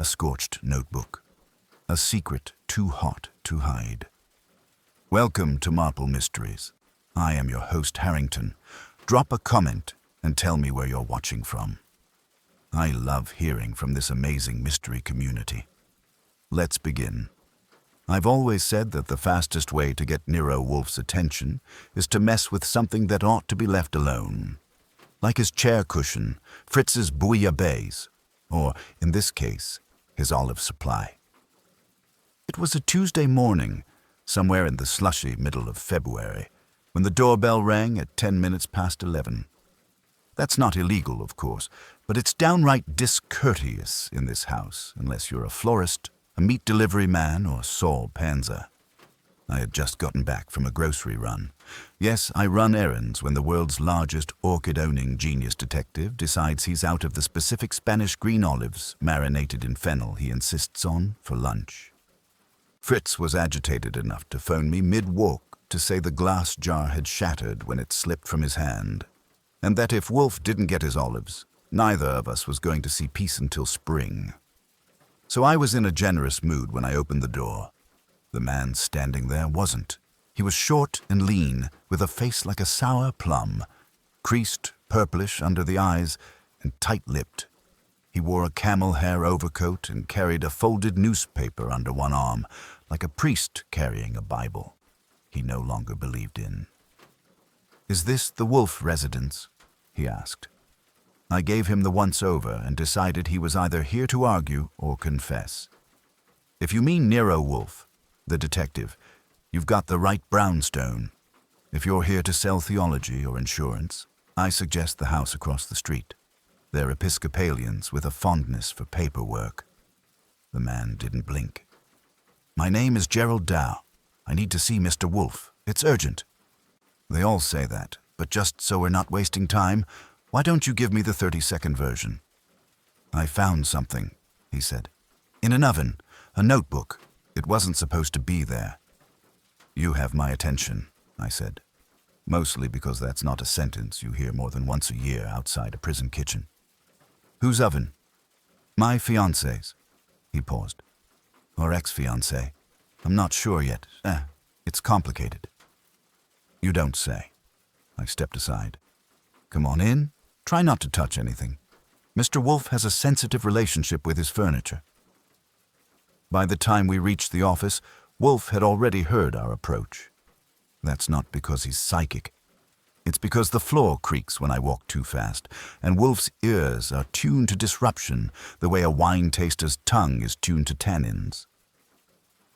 a scorched notebook, a secret too hot to hide. Welcome to Marple Mysteries. I am your host, Harrington. Drop a comment and tell me where you're watching from. I love hearing from this amazing mystery community. Let's begin. I've always said that the fastest way to get Nero Wolfe's attention is to mess with something that ought to be left alone. Like his chair cushion, Fritz's bouillabaisse, or, in this case, his olive supply. It was a Tuesday morning, somewhere in the slushy middle of February, when the doorbell rang at 10 minutes past 11. That's not illegal, of course, but it's downright discourteous in this house, unless you're a florist, a meat delivery man, or Saul Panza. I had just gotten back from a grocery run. Yes, I run errands when the world's largest orchid-owning genius detective decides he's out of the specific Spanish green olives marinated in fennel he insists on for lunch. Fritz was agitated enough to phone me mid-walk to say the glass jar had shattered when it slipped from his hand, and that if Wolfe didn't get his olives, neither of us was going to see peace until spring. So I was in a generous mood when I opened the door. The man standing there wasn't. He was short and lean, with a face like a sour plum, creased, purplish under the eyes, and tight-lipped. He wore a camel hair overcoat and carried a folded newspaper under one arm, like a priest carrying a Bible he no longer believed in. "Is this the Wolfe residence?" he asked. I gave him the once-over and decided he was either here to argue or confess. "If you mean Nero Wolfe, the detective, you've got the right brownstone. If you're here to sell theology or insurance, I suggest the house across the street. They're Episcopalians with a fondness for paperwork." The man didn't blink. "My name is Gerald Dow. I need to see Mr. Wolfe. It's urgent." "They all say that, but just so we're not wasting time, why don't you give me the 30-second version?" "I found something," he said. "In an oven, a notebook. It wasn't supposed to be there." "You have my attention," I said, mostly because that's not a sentence you hear more than once a year outside a prison kitchen. "Whose oven?" "My fiancé's." He paused. "Or ex-fiancé. I'm not sure yet. It's complicated." "You don't say." I stepped aside. "Come on in. Try not to touch anything. Mr. Wolfe has a sensitive relationship with his furniture." By the time we reached the office, Wolfe had already heard our approach. That's not because he's psychic. It's because the floor creaks when I walk too fast, and Wolfe's ears are tuned to disruption the way a wine taster's tongue is tuned to tannins.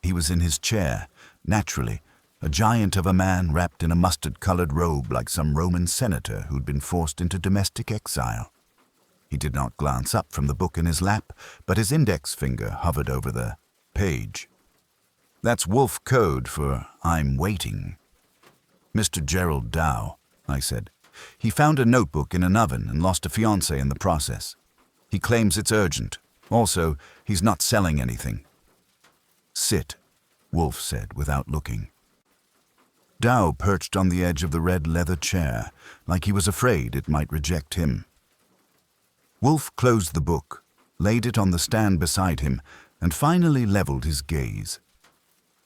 He was in his chair, naturally, a giant of a man wrapped in a mustard-colored robe like some Roman senator who'd been forced into domestic exile. He did not glance up from the book in his lap, but his index finger hovered over the page. That's Wolfe code for "I'm waiting." "Mr. Gerald Dow," I said. "He found a notebook in an oven and lost a fiancée in the process. He claims it's urgent. Also, he's not selling anything." "Sit," Wolfe said without looking. Dow perched on the edge of the red leather chair, like he was afraid it might reject him. Wolfe closed the book, laid it on the stand beside him, and finally leveled his gaze.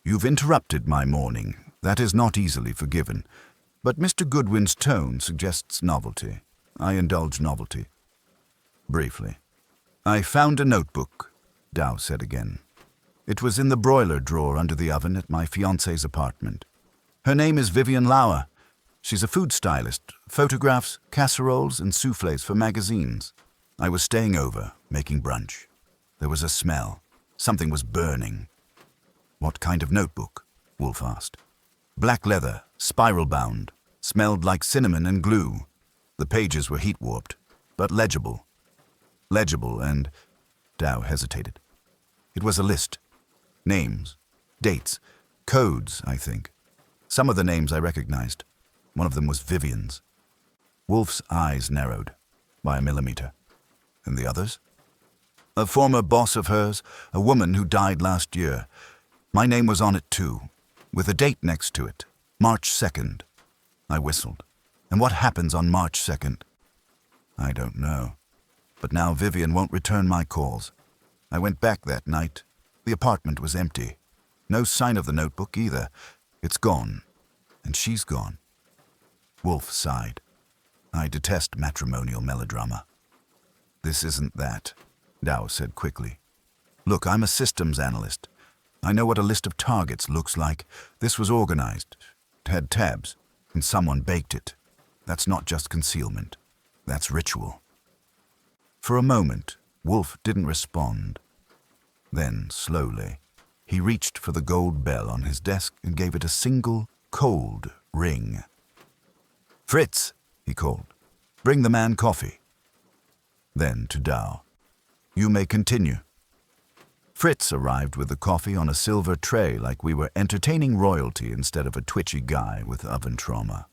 "You've interrupted my morning. That is not easily forgiven. But Mr. Goodwin's tone suggests novelty. I indulge novelty." Briefly. "I found a notebook," Dow said again. "It was in the broiler drawer under the oven at my fiancé's apartment. Her name is Vivian Lauer. She's a food stylist, photographs, casseroles, and soufflés for magazines. I was staying over, making brunch. There was a smell. Something was burning." "What kind of notebook?" Wolfe asked. "Black leather, spiral-bound. Smelled like cinnamon and glue. The pages were heat-warped, but legible." "Legible and—" Dow hesitated. "It was a list. Names, dates, codes, I think. Some of the names I recognized. One of them was Vivian's." Wolfe's eyes narrowed by a millimeter. "And the others?" "A former boss of hers, a woman who died last year. My name was on it too, with a date next to it, March 2nd. I whistled. "And what happens on March 2nd?" "I don't know. But now Vivian won't return my calls. I went back that night. The apartment was empty. No sign of the notebook either. It's gone. And she's gone. Wolfe sighed. I detest matrimonial melodrama. This isn't that, Dow said quickly. Look, I'm a systems analyst. I know what a list of targets looks like. This was organized. It had tabs, and someone baked it. That's not just concealment. That's ritual. For a moment, Wolfe didn't respond. Then, slowly, he reached for the gold bell on his desk and gave it a single, cold ring. "Fritz," he called. "Bring the man coffee." Then to Dow. "You may continue." Fritz arrived with the coffee on a silver tray like we were entertaining royalty instead of a twitchy guy with oven trauma.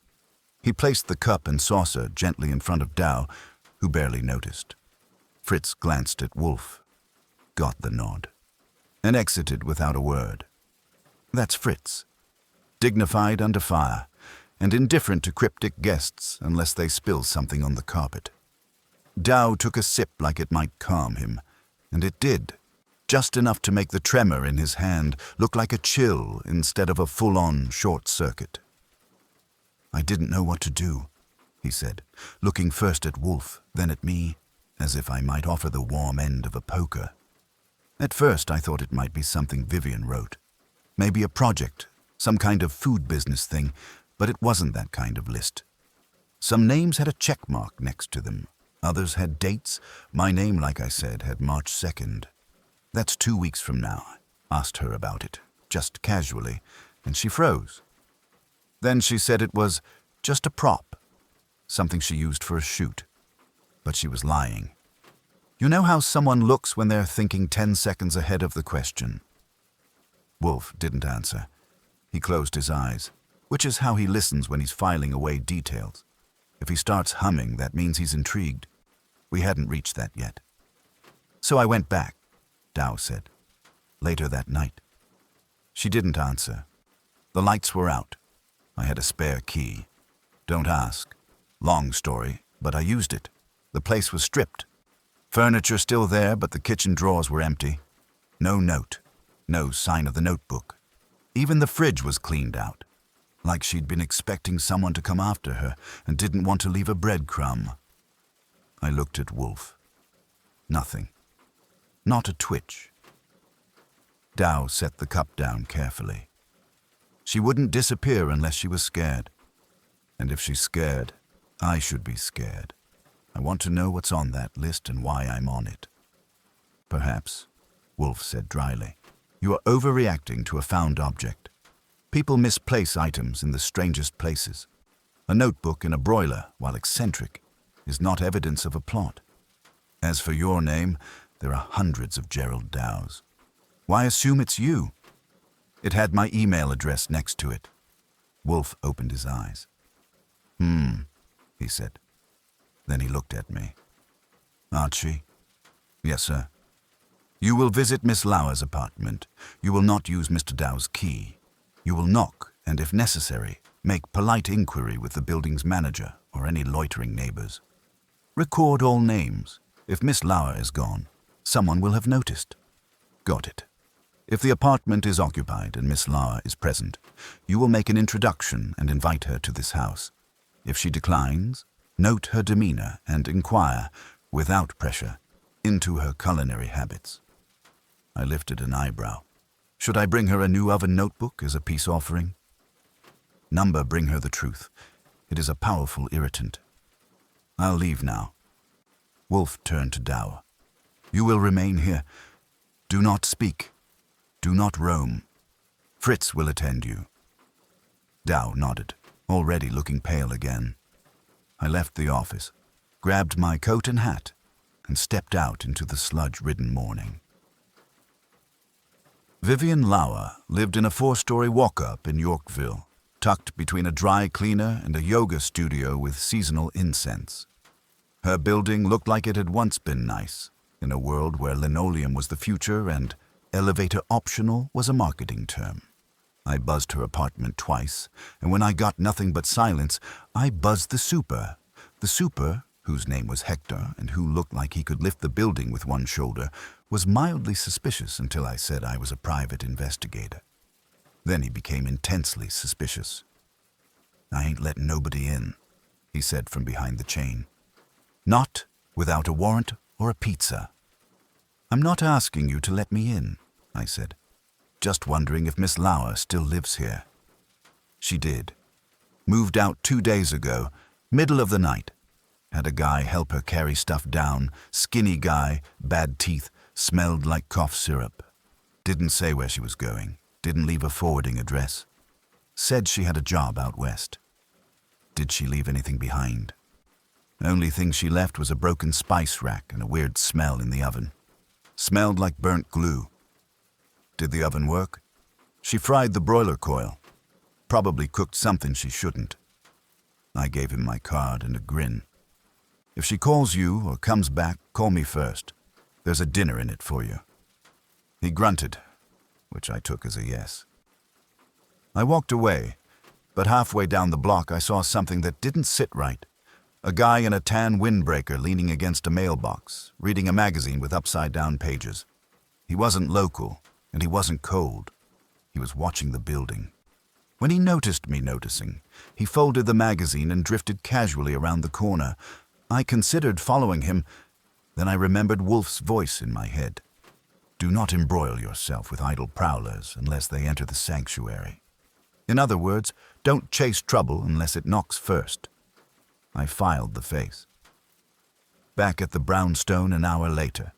He placed the cup and saucer gently in front of Dow, who barely noticed. Fritz glanced at Wolfe, got the nod, and exited without a word. That's Fritz. Dignified under fire, and indifferent to cryptic guests unless they spill something on the carpet. Dow took a sip like it might calm him, and it did, just enough to make the tremor in his hand look like a chill instead of a full-on short circuit. "I didn't know what to do," he said, looking first at Wolfe, then at me, as if I might offer the warm end of a poker. At first I thought it might be something Vivian wrote. Maybe a project, some kind of food business thing, but it wasn't that kind of list. Some names had a check mark next to them. Others had dates. My name, like I said, had March 2nd. "That's 2 weeks from now." I asked her about it, just casually, and she froze. Then she said it was just a prop, something she used for a shoot. But she was lying. You know how someone looks when they're thinking 10 seconds ahead of the question? Wolfe didn't answer. He closed his eyes, which is how he listens when he's filing away details. If he starts humming, that means he's intrigued. We hadn't reached that yet. "So I went back," Dow said, later that night. She didn't answer. The lights were out. I had a spare key. Don't ask. Long story, but I used it. The place was stripped. Furniture still there, but the kitchen drawers were empty. No note. No sign of the notebook. Even the fridge was cleaned out, like she'd been expecting someone to come after her and didn't want to leave a breadcrumb. I looked at Wolfe. Nothing. Not a twitch. Dow set the cup down carefully. She wouldn't disappear unless she was scared. And if she's scared, I should be scared. I want to know what's on that list and why I'm on it. "Perhaps," Wolfe said dryly, "you are overreacting to a found object. People misplace items in the strangest places. A notebook in a broiler, while eccentric, is not evidence of a plot. As for your name, there are hundreds of Gerald Dows. Why assume it's you?" It had my email address next to it. Wolfe opened his eyes. He said. Then he looked at me. "Archie?" "Yes, sir." "You will visit Miss Lauer's apartment. You will not use Mr. Dow's key. You will knock, and if necessary, make polite inquiry with the building's manager or any loitering neighbors. Record all names. If Miss Lauer is gone, someone will have noticed." "Got it." "If the apartment is occupied and Miss Lauer is present, you will make an introduction and invite her to this house. If she declines, note her demeanor and inquire, without pressure, into her culinary habits." I lifted an eyebrow. "Should I bring her a new oven notebook as a peace offering?" "Number bring her the truth. It is a powerful irritant. I'll leave now." Wolfe turned to Dow. "You will remain here. Do not speak. Do not roam. Fritz will attend you." Dow nodded, already looking pale again. I left the office, grabbed my coat and hat, and stepped out into the sludge-ridden morning. Vivian Lauer lived in a 4-story walk-up in Yorkville, tucked between a dry cleaner and a yoga studio with seasonal incense. Her building looked like it had once been nice, in a world where linoleum was the future and elevator optional was a marketing term. I buzzed her apartment twice, and when I got nothing but silence, I buzzed the super whose name was Hector and who looked like he could lift the building with one shoulder, was mildly suspicious until I said I was a private investigator. Then he became intensely suspicious. "I ain't letting nobody in," he said from behind the chain. "Not without a warrant or a pizza." "I'm not asking you to let me in," I said. "Just wondering if Miss Lauer still lives here." She did. Moved out 2 days ago, middle of the night. Had a guy help her carry stuff down, skinny guy, bad teeth, smelled like cough syrup. Didn't say where she was going, didn't leave a forwarding address. Said she had a job out west. Did she leave anything behind? Only thing she left was a broken spice rack and a weird smell in the oven. Smelled like burnt glue. Did the oven work? She fried the broiler coil. Probably cooked something she shouldn't. I gave him my card and a grin. "If she calls you or comes back, call me first. There's a dinner in it for you." He grunted, which I took as a yes. I walked away, but halfway down the block I saw something that didn't sit right. A guy in a tan windbreaker leaning against a mailbox, reading a magazine with upside-down pages. He wasn't local, and he wasn't cold. He was watching the building. When he noticed me noticing, he folded the magazine and drifted casually around the corner. I considered following him, then I remembered Wolfe's voice in my head. "Do not embroil yourself with idle prowlers unless they enter the sanctuary. In other words, don't chase trouble unless it knocks first." I filed the face. Back at the brownstone an hour later,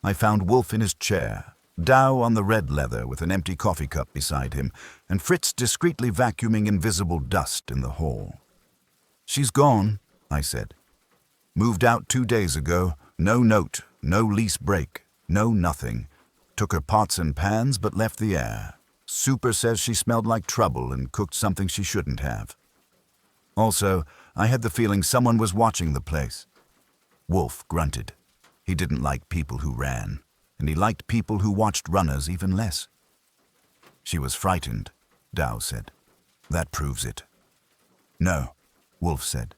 I found Wolfe in his chair, Dow on the red leather with an empty coffee cup beside him, and Fritz discreetly vacuuming invisible dust in the hall. "She's gone," I said. "Moved out 2 days ago, no note, no lease break, no nothing. Took her pots and pans but left the air. Super says she smelled like trouble and cooked something she shouldn't have. Also, I had the feeling someone was watching the place." Wolfe grunted. He didn't like people who ran, and he liked people who watched runners even less. "She was frightened," Dow said. "That proves it." "No," Wolfe said.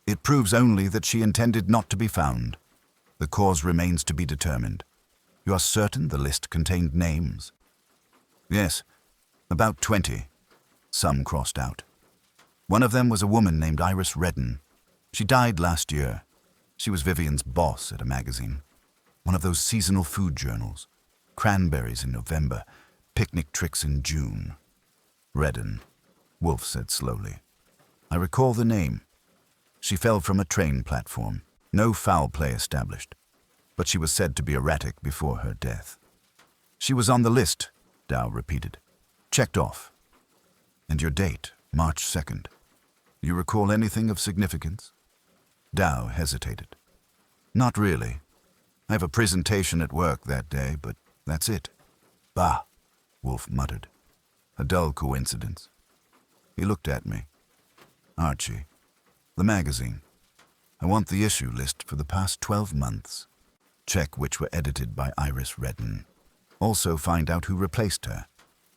"It proves only that she intended not to be found. The cause remains to be determined. You are certain the list contained names?" "Yes, about 20. Some crossed out. One of them was a woman named Iris Redden. She died last year. She was Vivian's boss at a magazine. One of those seasonal food journals. Cranberries in November, picnic tricks in June." "Redden," Wolfe said slowly. "I recall the name. She fell from a train platform. No foul play established. But she was said to be erratic before her death." "She was on the list," Dow repeated. "Checked off." "And your date, March 2nd. You recall anything of significance?" Dow hesitated. "Not really. I have a presentation at work that day, but that's it." "Bah," Wolfe muttered. "A dull coincidence." He looked at me. "Archie, the magazine. I want the issue list for the past 12 months. Check which were edited by Iris Redden. Also find out who replaced her.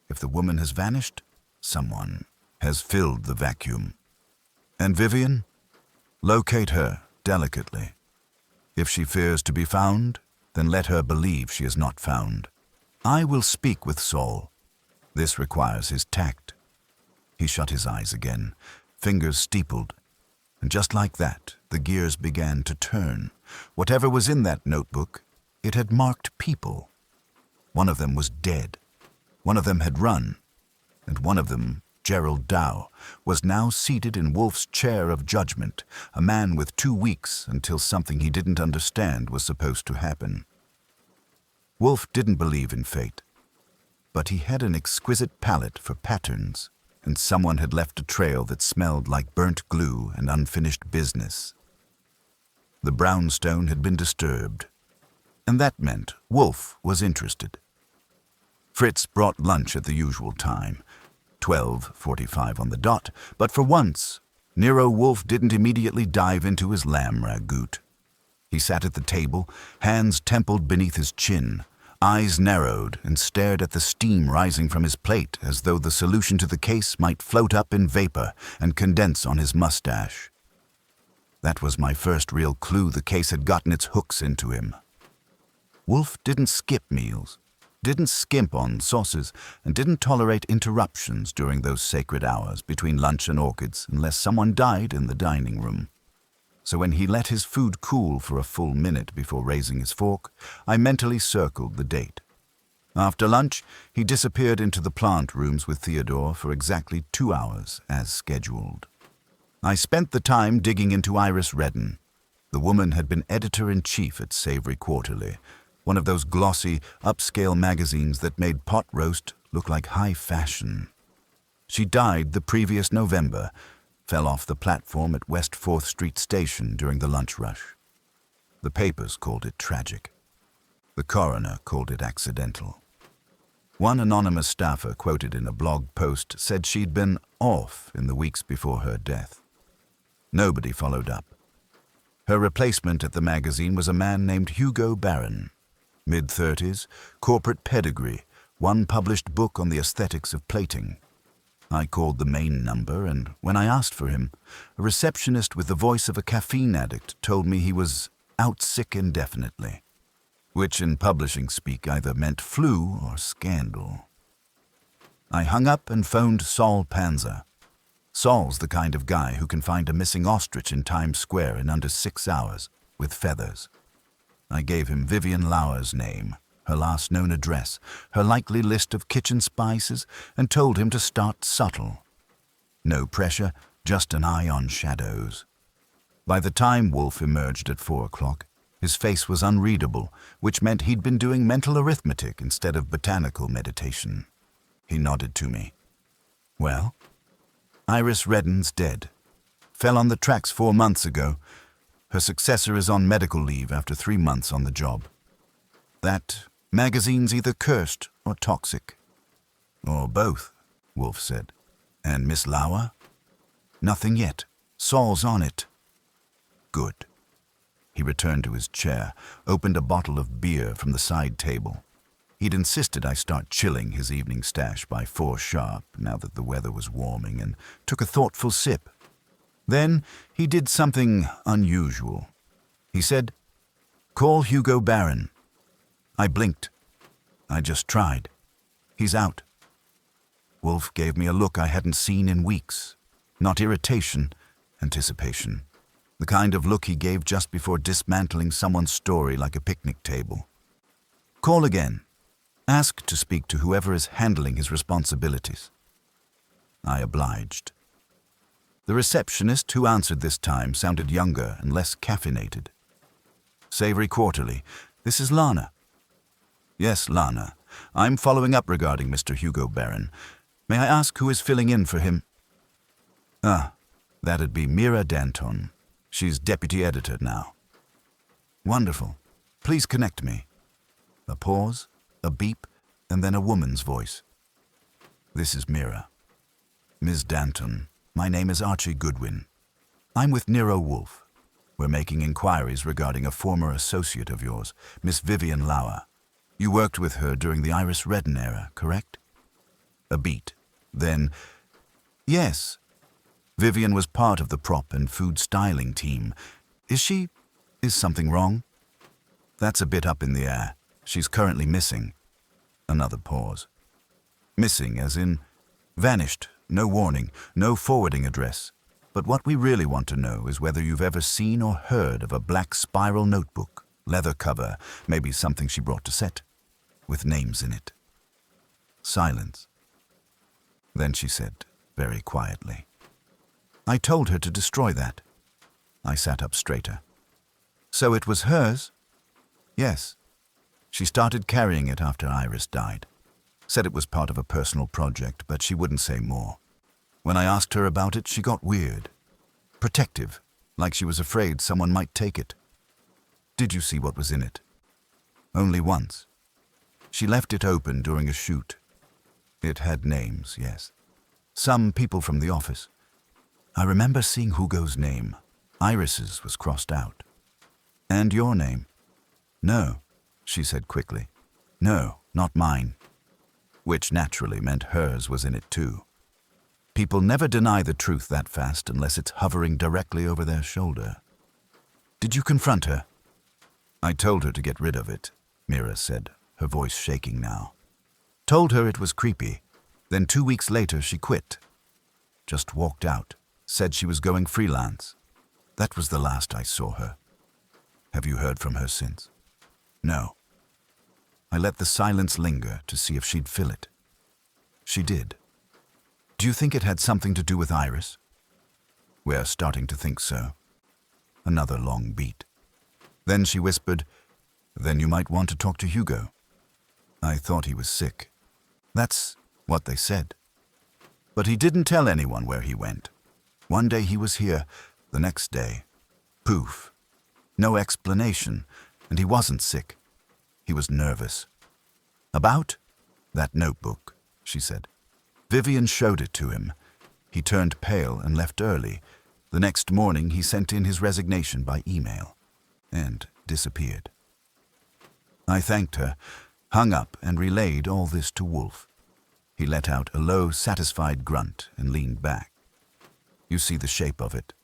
If the woman has vanished, someone has filled the vacuum. And Vivian? Locate her delicately. If she fears to be found, then let her believe she is not found. I will speak with Saul. This requires his tact." He shut his eyes again, fingers steepled, and just like that, the gears began to turn. Whatever was in that notebook, it had marked people. One of them was dead. One of them had run, and one of them, Gerald Dow, was now seated in Wolfe's chair of judgment, a man with 2 weeks until something he didn't understand was supposed to happen. Wolfe didn't believe in fate, but he had an exquisite palate for patterns, and someone had left a trail that smelled like burnt glue and unfinished business. The brownstone had been disturbed, and that meant Wolfe was interested. Fritz brought lunch at the usual time, 12:45 on the dot, but for once, Nero Wolfe didn't immediately dive into his lamb ragout. He sat at the table, hands templed beneath his chin, eyes narrowed, and stared at the steam rising from his plate as though the solution to the case might float up in vapor and condense on his mustache. That was my first real clue the case had gotten its hooks into him. Wolfe didn't skip meals, didn't skimp on sauces, and didn't tolerate interruptions during those sacred hours between lunch and orchids unless someone died in the dining room. So when he let his food cool for a full minute before raising his fork, I mentally circled the date. After lunch, he disappeared into the plant rooms with Theodore for exactly 2 hours, as scheduled. I spent the time digging into Iris Redden. The woman had been editor-in-chief at Savory Quarterly, one of those glossy, upscale magazines that made pot roast look like high fashion. She died the previous November, fell off the platform at West 4th Street Station during the lunch rush. The papers called it tragic. The coroner called it accidental. One anonymous staffer quoted in a blog post said she'd been off in the weeks before her death. Nobody followed up. Her replacement at the magazine was a man named Hugo Barron. Mid-30s, corporate pedigree, one published book on the aesthetics of plating. I called the main number, and when I asked for him, a receptionist with the voice of a caffeine addict told me he was out sick indefinitely, which in publishing speak either meant flu or scandal. I hung up and phoned Saul Panzer. Saul's the kind of guy who can find a missing ostrich in Times Square in under 6 hours, with feathers. I gave him Vivian Lauer's name, her last known address, her likely list of kitchen spices, and told him to start subtle. No pressure, just an eye on shadows. By the time Wolfe emerged at 4 o'clock, his face was unreadable, which meant he'd been doing mental arithmetic instead of botanical meditation. He nodded to me. Well, Iris Redden's dead. Fell on the tracks 4 months ago. Her successor is on medical leave after 3 months on the job. That magazine's either cursed or toxic. Or both, Wolfe said. And Miss Lauer? Nothing yet. Saul's on it. Good. He returned to his chair, opened a bottle of beer from the side table. He'd insisted I start chilling his evening stash by 4 sharp, now that the weather was warming, and took a thoughtful sip. Then he did something unusual. He said, "Call Hugo Barron." I blinked. I just tried. He's out. Wolfe gave me a look I hadn't seen in weeks. Not irritation, anticipation. The kind of look he gave just before dismantling someone's story like a picnic table. Call again. Ask to speak to whoever is handling his responsibilities. I obliged. The receptionist who answered this time sounded younger and less caffeinated. Savory Quarterly. This is Lana. Yes, Lana. I'm following up regarding Mr. Hugo Barron. May I ask who is filling in for him? That'd be Mira Danton. She's deputy editor now. Wonderful. Please connect me. A pause, a beep, and then a woman's voice. This is Mira. Ms. Danton. My name is Archie Goodwin. I'm with Nero Wolfe. We're making inquiries regarding a former associate of yours, Miss Vivian Lauer. You worked with her during the Iris Redden era, correct? A beat. Then, yes. Vivian was part of the prop and food styling team. Is something wrong? That's a bit up in the air. She's currently missing. Another pause. Missing as in vanished. No warning, no forwarding address. But what we really want to know is whether you've ever seen or heard of a black spiral notebook, leather cover, maybe something she brought to set, with names in it. Silence. Then she said, very quietly, I told her to destroy that. I sat up straighter. So it was hers? Yes. She started carrying it after Iris died. Said it was part of a personal project, but she wouldn't say more. When I asked her about it, she got weird. Protective, like she was afraid someone might take it. Did you see what was in it? Only once. She left it open during a shoot. It had names, yes. Some people from the office. I remember seeing Hugo's name. Iris's was crossed out. And your name? No, she said quickly. No, not mine. Which naturally meant hers was in it too. People never deny the truth that fast unless it's hovering directly over their shoulder. Did you confront her? I told her to get rid of it, Mira said, her voice shaking now. Told her it was creepy. Then 2 weeks later she quit. Just walked out, said she was going freelance. That was the last I saw her. Have you heard from her since? No. I let the silence linger to see if she'd fill it. She did. Do you think it had something to do with Iris? We're starting to think so. Another long beat. Then she whispered, Then you might want to talk to Hugo. I thought he was sick. That's what they said. But he didn't tell anyone where he went. One day he was here, the next day, poof. No explanation, and he wasn't sick. He was nervous. About? That notebook, she said. Vivian showed it to him. He turned pale and left early. The next morning he sent in his resignation by email and disappeared. I thanked her, hung up and relayed all this to Wolfe. He let out a low, satisfied grunt and leaned back. You see the shape of it.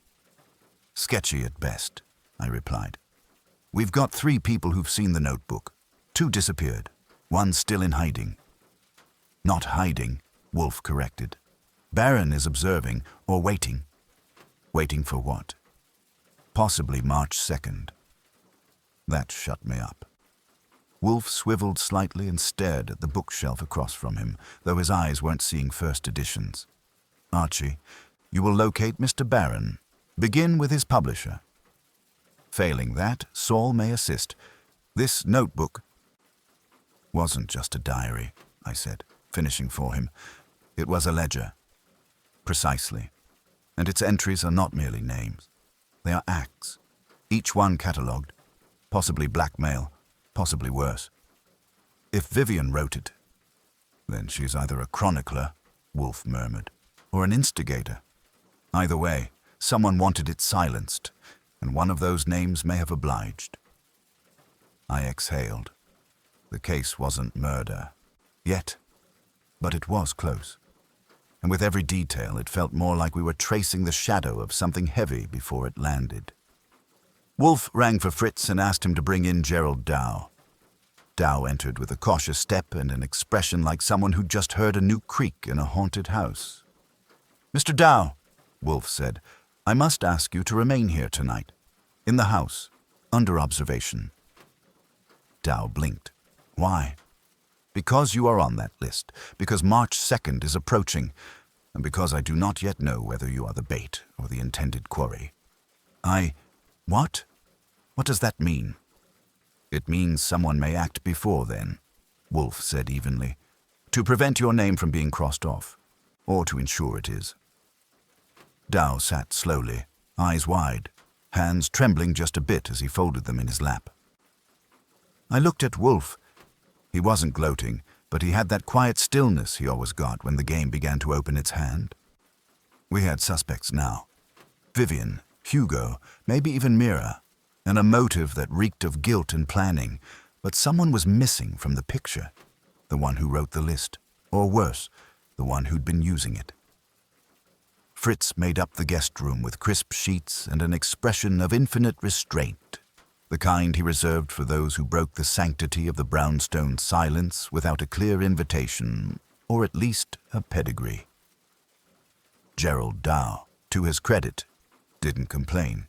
Sketchy at best, I replied. We've got 3 people who've seen the notebook. 2 disappeared. 1 still in hiding. Not hiding, Wolfe corrected. Baron is observing or waiting. Waiting for what? Possibly March 2nd. That shut me up. Wolfe swiveled slightly and stared at the bookshelf across from him, though his eyes weren't seeing first editions. Archie, you will locate Mr. Baron. Begin with his publisher. Failing that, Saul may assist. This notebook wasn't just a diary, I said, finishing for him. It was a ledger. Precisely. And its entries are not merely names. They are acts, each one catalogued, possibly blackmail, possibly worse. If Vivian wrote it, then she's either a chronicler, Wolfe murmured, or an instigator. Either way, someone wanted it silenced, and one of those names may have obliged. I exhaled. The case wasn't murder, yet, but it was close. And with every detail, it felt more like we were tracing the shadow of something heavy before it landed. Wolfe rang for Fritz and asked him to bring in Gerald Dow. Dow entered with a cautious step and an expression like someone who'd just heard a new creak in a haunted house. Mr. Dow, Wolfe said, I must ask you to remain here tonight, in the house, under observation. Dow blinked. Why? Because you are on that list, because March 2nd is approaching, and because I do not yet know whether you are the bait or the intended quarry. What? What does that mean? It means someone may act before then, Wolfe said evenly, to prevent your name from being crossed off, or to ensure it is. Dow sat slowly, eyes wide, hands trembling just a bit as he folded them in his lap. I looked at Wolfe. He wasn't gloating, but he had that quiet stillness he always got when the game began to open its hand. We had suspects now. Vivian, Hugo, maybe even Mira, and a motive that reeked of guilt and planning, but someone was missing from the picture, the one who wrote the list, or worse, the one who'd been using it. Fritz made up the guest room with crisp sheets and an expression of infinite restraint, the kind he reserved for those who broke the sanctity of the brownstone silence without a clear invitation, or at least a pedigree. Gerald Dow, to his credit, didn't complain.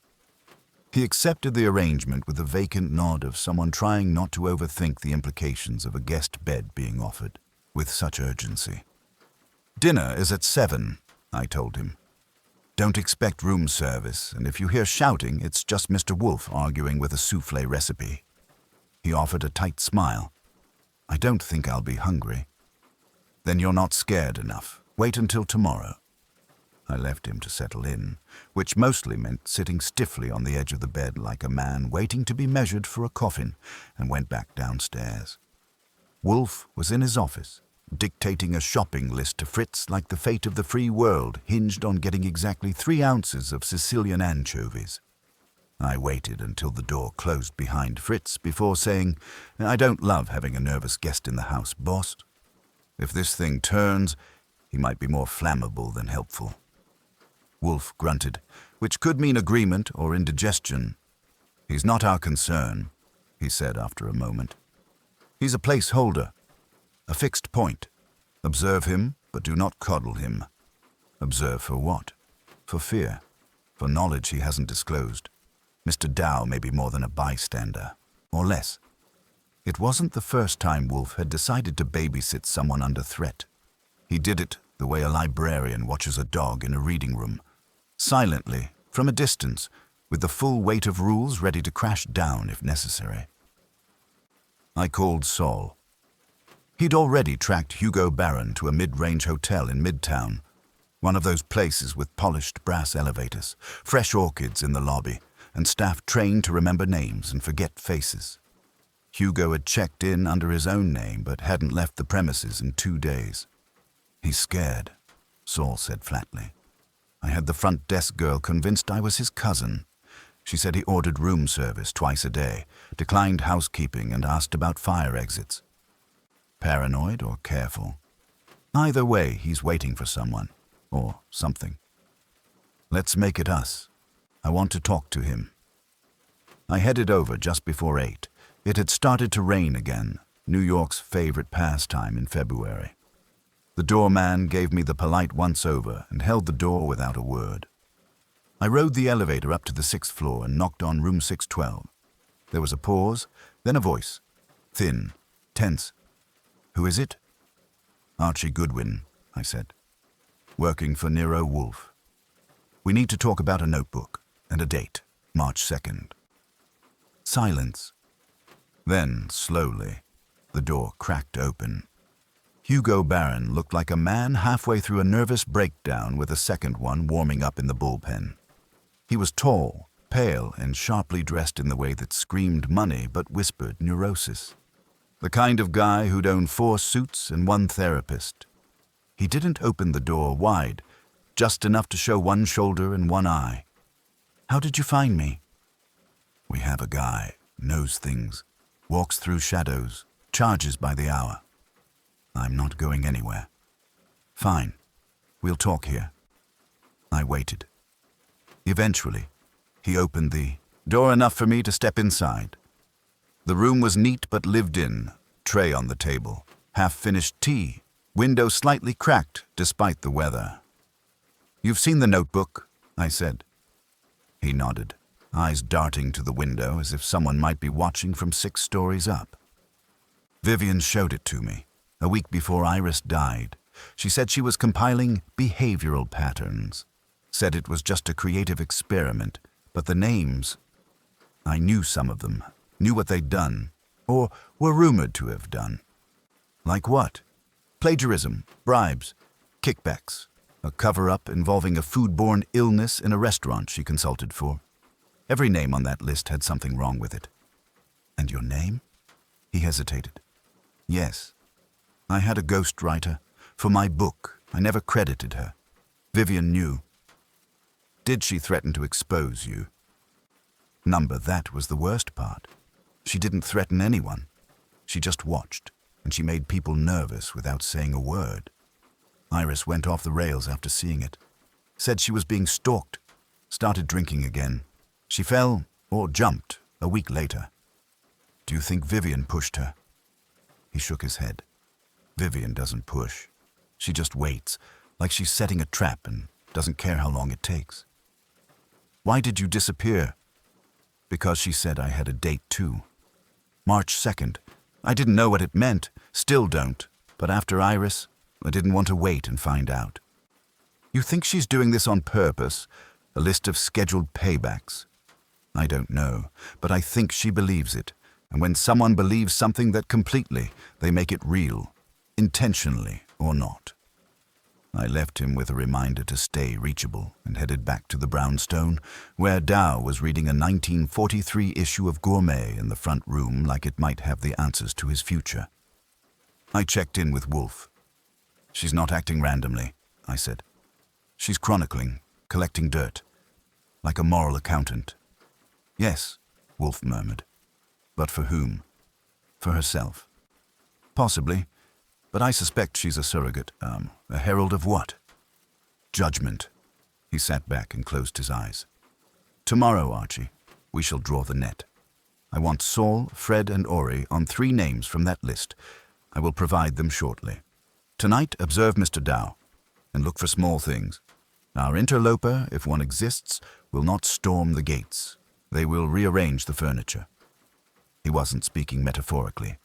He accepted the arrangement with the vacant nod of someone trying not to overthink the implications of a guest bed being offered with such urgency. Dinner is at 7, I told him. Don't expect room service, and if you hear shouting, it's just Mr. Wolfe arguing with a soufflé recipe. He offered a tight smile. I don't think I'll be hungry. Then you're not scared enough. Wait until tomorrow. I left him to settle in, which mostly meant sitting stiffly on the edge of the bed like a man waiting to be measured for a coffin, and went back downstairs. Wolfe was in his office, dictating a shopping list to Fritz like the fate of the free world hinged on getting exactly 3 ounces of Sicilian anchovies. I waited until the door closed behind Fritz before saying, I don't love having a nervous guest in the house, boss. If this thing turns, he might be more flammable than helpful. Wolfe grunted, which could mean agreement or indigestion. He's not our concern, he said after a moment. He's a placeholder, a fixed point. Observe him, but do not coddle him. Observe for what? For fear. For knowledge he hasn't disclosed. Mr. Dow may be more than a bystander, or less. It wasn't the first time Wolfe had decided to babysit someone under threat. He did it the way a librarian watches a dog in a reading room, silently, from a distance, with the full weight of rules ready to crash down if necessary. I called Saul. He'd already tracked Hugo Barron to a mid-range hotel in Midtown, one of those places with polished brass elevators, fresh orchids in the lobby, and staff trained to remember names and forget faces. Hugo had checked in under his own name but hadn't left the premises in 2 days. He's scared, Saul said flatly. I had the front desk girl convinced I was his cousin. She said he ordered room service twice a day, declined housekeeping, and asked about fire exits. Paranoid or careful? Either way, he's waiting for someone, or something. Let's make it us. I want to talk to him. I headed over just before 8. It had started to rain again, New York's favorite pastime in February. The doorman gave me the polite once-over and held the door without a word. I rode the elevator up to the 6th floor and knocked on room 612. There was a pause, then a voice. Thin, tense. Who is it? Archie Goodwin, I said. Working for Nero Wolfe. We need to talk about a notebook and a date, March 2nd. Silence. Then, slowly, the door cracked open. Hugo Barron looked like a man halfway through a nervous breakdown with a second one warming up in the bullpen. He was tall, pale, and sharply dressed in the way that screamed money but whispered neurosis. The kind of guy who'd own 4 suits and 1 therapist. He didn't open the door wide, just enough to show 1 shoulder and 1 eye. How did you find me? We have a guy, knows things, walks through shadows, charges by the hour. I'm not going anywhere. Fine. We'll talk here. I waited. Eventually, he opened the door enough for me to step inside. The room was neat but lived in, tray on the table, half-finished tea, window slightly cracked despite the weather. You've seen the notebook, I said. He nodded, eyes darting to the window as if someone might be watching from 6 stories up. Vivian showed it to me. A week before Iris died, she said she was compiling behavioral patterns. Said it was just a creative experiment, but the names, I knew some of them, knew what they'd done, or were rumored to have done. Like what? Plagiarism, bribes, kickbacks, a cover-up involving a foodborne illness in a restaurant she consulted for. Every name on that list had something wrong with it. And your name? He hesitated. Yes. I had a ghostwriter. For my book, I never credited her. Vivian knew. Did she threaten to expose you? That was the worst part. She didn't threaten anyone. She just watched, and she made people nervous without saying a word. Iris went off the rails after seeing it. Said she was being stalked. Started drinking again. She fell, or jumped, a week later. Do you think Vivian pushed her? He shook his head. Vivian doesn't push. She just waits, like she's setting a trap and doesn't care how long it takes. Why did you disappear? Because she said I had a date too. March 2nd. I didn't know what it meant, still don't, but after Iris, I didn't want to wait and find out. You think she's doing this on purpose? A list of scheduled paybacks? I don't know, but I think she believes it, and when someone believes something that completely, they make it real, intentionally or not. I left him with a reminder to stay reachable and headed back to the brownstone, where Dow was reading a 1943 issue of Gourmet in the front room like it might have the answers to his future. I checked in with Wolfe. She's not acting randomly, I said. She's chronicling, collecting dirt, like a moral accountant. Yes, Wolfe murmured. But for whom? For herself. Possibly. But I suspect she's a surrogate. A herald of what? Judgment. He sat back and closed his eyes. Tomorrow, Archie. We shall draw the net. I want Saul, Fred, and Ori on 3 names from that list. I will provide them shortly. Tonight, observe Mr. Dow, and look for small things. Our interloper, if one exists, will not storm the gates. They will rearrange the furniture. He wasn't speaking metaphorically.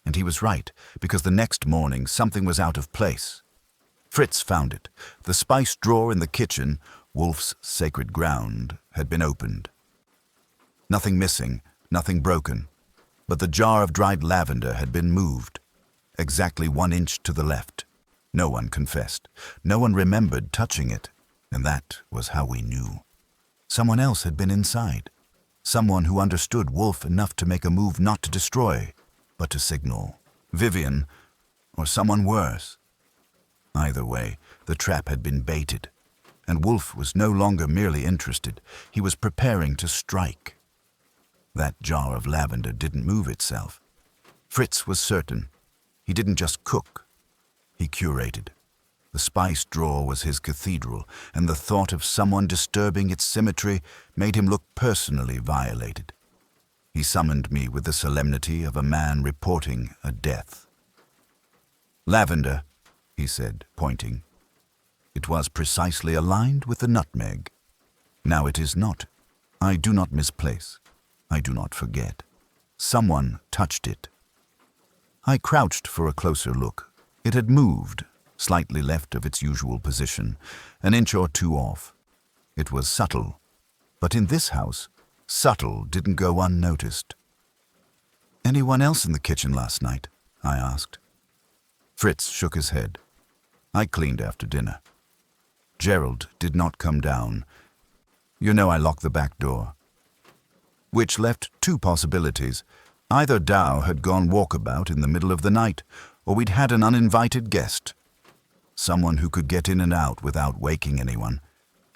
And he was right, because the next morning something was out of place. Fritz found it. The spice drawer in the kitchen, Wolfe's sacred ground, had been opened. Nothing missing, nothing broken, but the jar of dried lavender had been moved, exactly 1 inch to the left. No one confessed. No one remembered touching it, and that was how we knew. Someone else had been inside. Someone who understood Wolfe enough to make a move not to destroy, but to signal. Vivian, or someone worse. Either way, the trap had been baited, and Wolfe was no longer merely interested. He was preparing to strike. That jar of lavender didn't move itself. Fritz was certain. He didn't just cook. He curated. The spice drawer was his cathedral, and the thought of someone disturbing its symmetry made him look personally violated. He summoned me with the solemnity of a man reporting a death. "Lavender," he said, pointing. It was precisely aligned with the nutmeg. Now it is not. I do not misplace. I do not forget. Someone touched it. I crouched for a closer look. It had moved, slightly left of its usual position, 1 inch or 2 off. It was subtle, but in this house, subtle didn't go unnoticed. "Anyone else in the kitchen last night?" I asked. Fritz shook his head. I cleaned after dinner. Gerald did not come down. You know I locked the back door. Which left 2 possibilities. Either Dow had gone walkabout in the middle of the night, or we'd had an uninvited guest. Someone who could get in and out without waking anyone,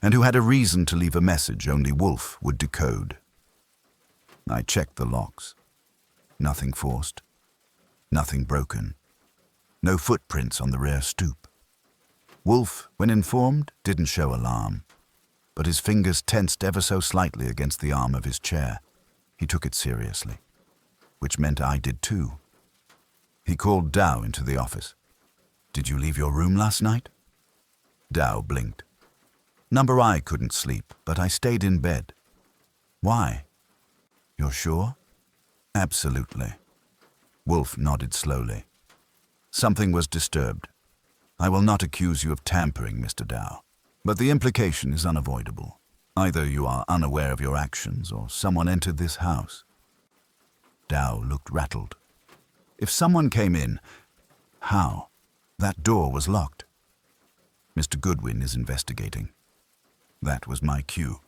and who had a reason to leave a message only Wolfe would decode. I checked the locks. Nothing forced. Nothing broken. No footprints on the rear stoop. Wolfe, when informed, didn't show alarm, but his fingers tensed ever so slightly against the arm of his chair. He took it seriously, which meant I did too. He called Dow into the office. "Did you leave your room last night?" Dow blinked. "Number I couldn't sleep, but I stayed in bed." "Why?" "You're sure?" "Absolutely." Wolfe nodded slowly. "Something was disturbed. I will not accuse you of tampering, Mr. Dow, but the implication is unavoidable. Either you are unaware of your actions, or someone entered this house." Dow looked rattled. "If someone came in, how? That door was locked." "Mr. Goodwin is investigating." That was my cue.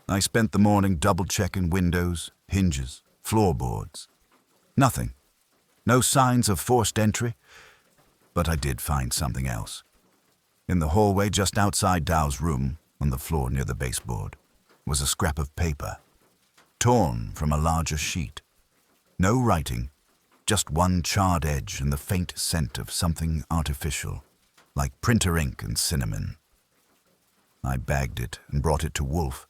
I spent the morning double-checking windows, hinges, floorboards. Nothing. No signs of forced entry, but I did find something else. In the hallway just outside Dow's room, on the floor near the baseboard, was a scrap of paper, torn from a larger sheet. No writing, just one charred edge and the faint scent of something artificial, like printer ink and cinnamon. I bagged it and brought it to Wolfe,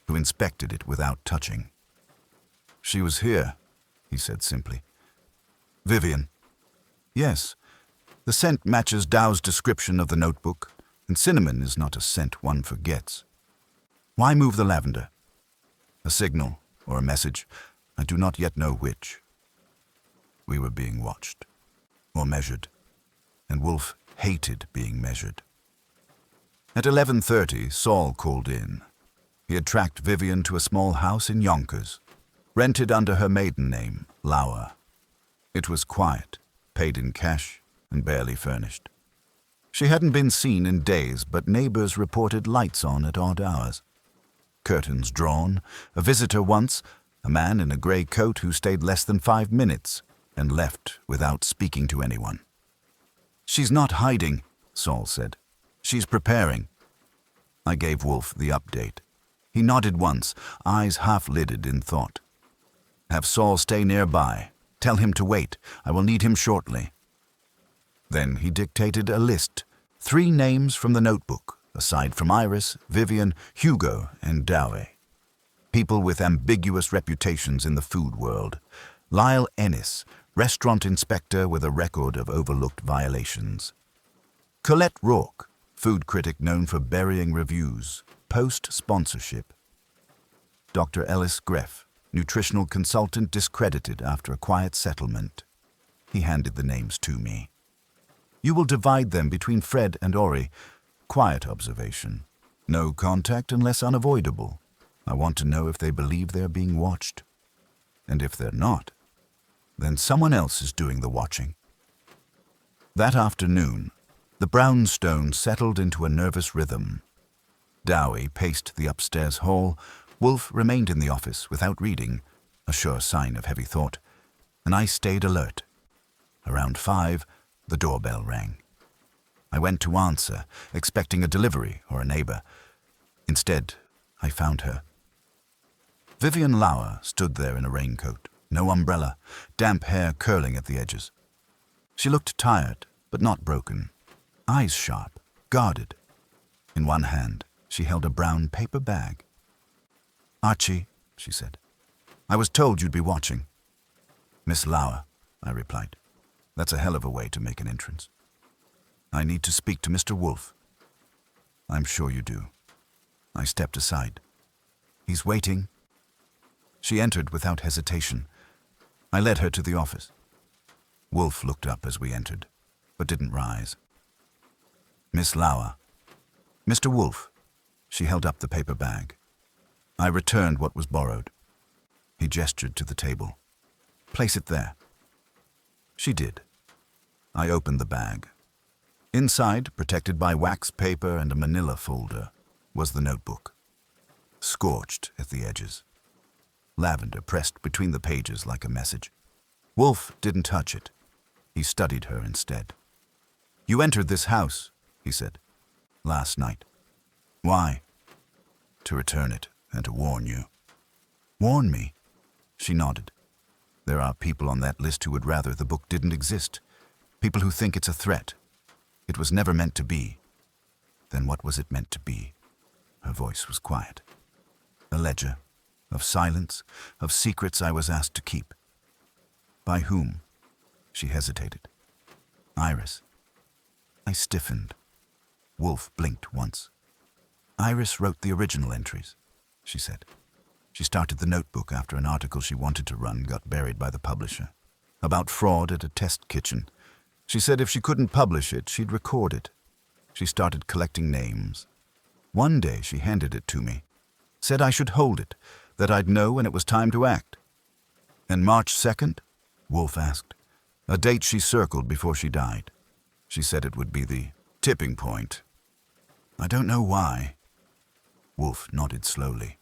who inspected it without touching. "She was here," he said simply. "Vivian." "Yes. The scent matches Dow's description of the notebook, and cinnamon is not a scent one forgets." "Why move the lavender?" "A signal, or a message. I do not yet know which." We were being watched, or measured, and Wolfe hated being measured. At 11:30, Saul called in. He had tracked Vivian to a small house in Yonkers, rented under her maiden name, Lauer. It was quiet, paid in cash, and barely furnished. She hadn't been seen in days, but neighbors reported lights on at odd hours. Curtains drawn, a visitor once, a man in a gray coat who stayed less than 5 minutes and left without speaking to anyone. "She's not hiding," Saul said. "She's preparing." I gave Wolfe the update. He nodded once, eyes half-lidded in thought. "Have Saul stay nearby. Tell him to wait. I will need him shortly." Then he dictated a list, 3 names from the notebook, aside from Iris, Vivian, Hugo, and Dowie. People with ambiguous reputations in the food world. Lyle Ennis, restaurant inspector with a record of overlooked violations. Colette Rourke, food critic known for burying reviews, post-sponsorship. Dr. Ellis Greff, nutritional consultant discredited after a quiet settlement. He handed the names to me. You will divide them between Fred and Ori. Quiet observation. No contact unless unavoidable. I want to know if they believe they're being watched. And if they're not, then someone else is doing the watching. That afternoon, the brownstone settled into a nervous rhythm. Dowie paced the upstairs hall. Wolfe remained in the office without reading, a sure sign of heavy thought, and I stayed alert. Around 5, the doorbell rang. I went to answer, expecting a delivery or a neighbor. Instead, I found her. Vivian Lauer stood there in a raincoat, no umbrella, damp hair curling at the edges. She looked tired, but not broken. Eyes sharp, guarded. In one hand, she held a brown paper bag. "Archie," she said, "I was told you'd be watching." "Miss Lauer," I replied. "That's a hell of a way to make an entrance." "I need to speak to Mr. Wolfe." "I'm sure you do." I stepped aside. "He's waiting." She entered without hesitation. I led her to the office. Wolfe looked up as we entered, but didn't rise. "Miss Lauer." "Mr. Wolfe." She held up the paper bag. I returned what was borrowed. He gestured to the table. "Place it there." She did. I opened the bag. Inside, protected by wax paper and a manila folder, was the notebook. Scorched at the edges. Lavender pressed between the pages like a message. Wolfe didn't touch it. He studied her instead. "You entered this house," he said, "last night. Why?" "To return it and to warn you." "Warn me?" She nodded. "There are people on that list who would rather the book didn't exist. People who think it's a threat. It was never meant to be." "Then what was it meant to be?" Her voice was quiet. "A ledger. Of silence, of secrets I was asked to keep." "By whom?" She hesitated. "Iris." I stiffened. Wolfe blinked once. "Iris wrote the original entries," she said. "She started the notebook after an article she wanted to run got buried by the publisher. About fraud at a test kitchen. She said if she couldn't publish it, she'd record it. She started collecting names. One day she handed it to me. Said I should hold it, that I'd know when it was time to act." "And March 2nd? Wolfe asked. "A date she circled before she died. She said it would be the tipping point." "I don't know why." Wolfe nodded slowly.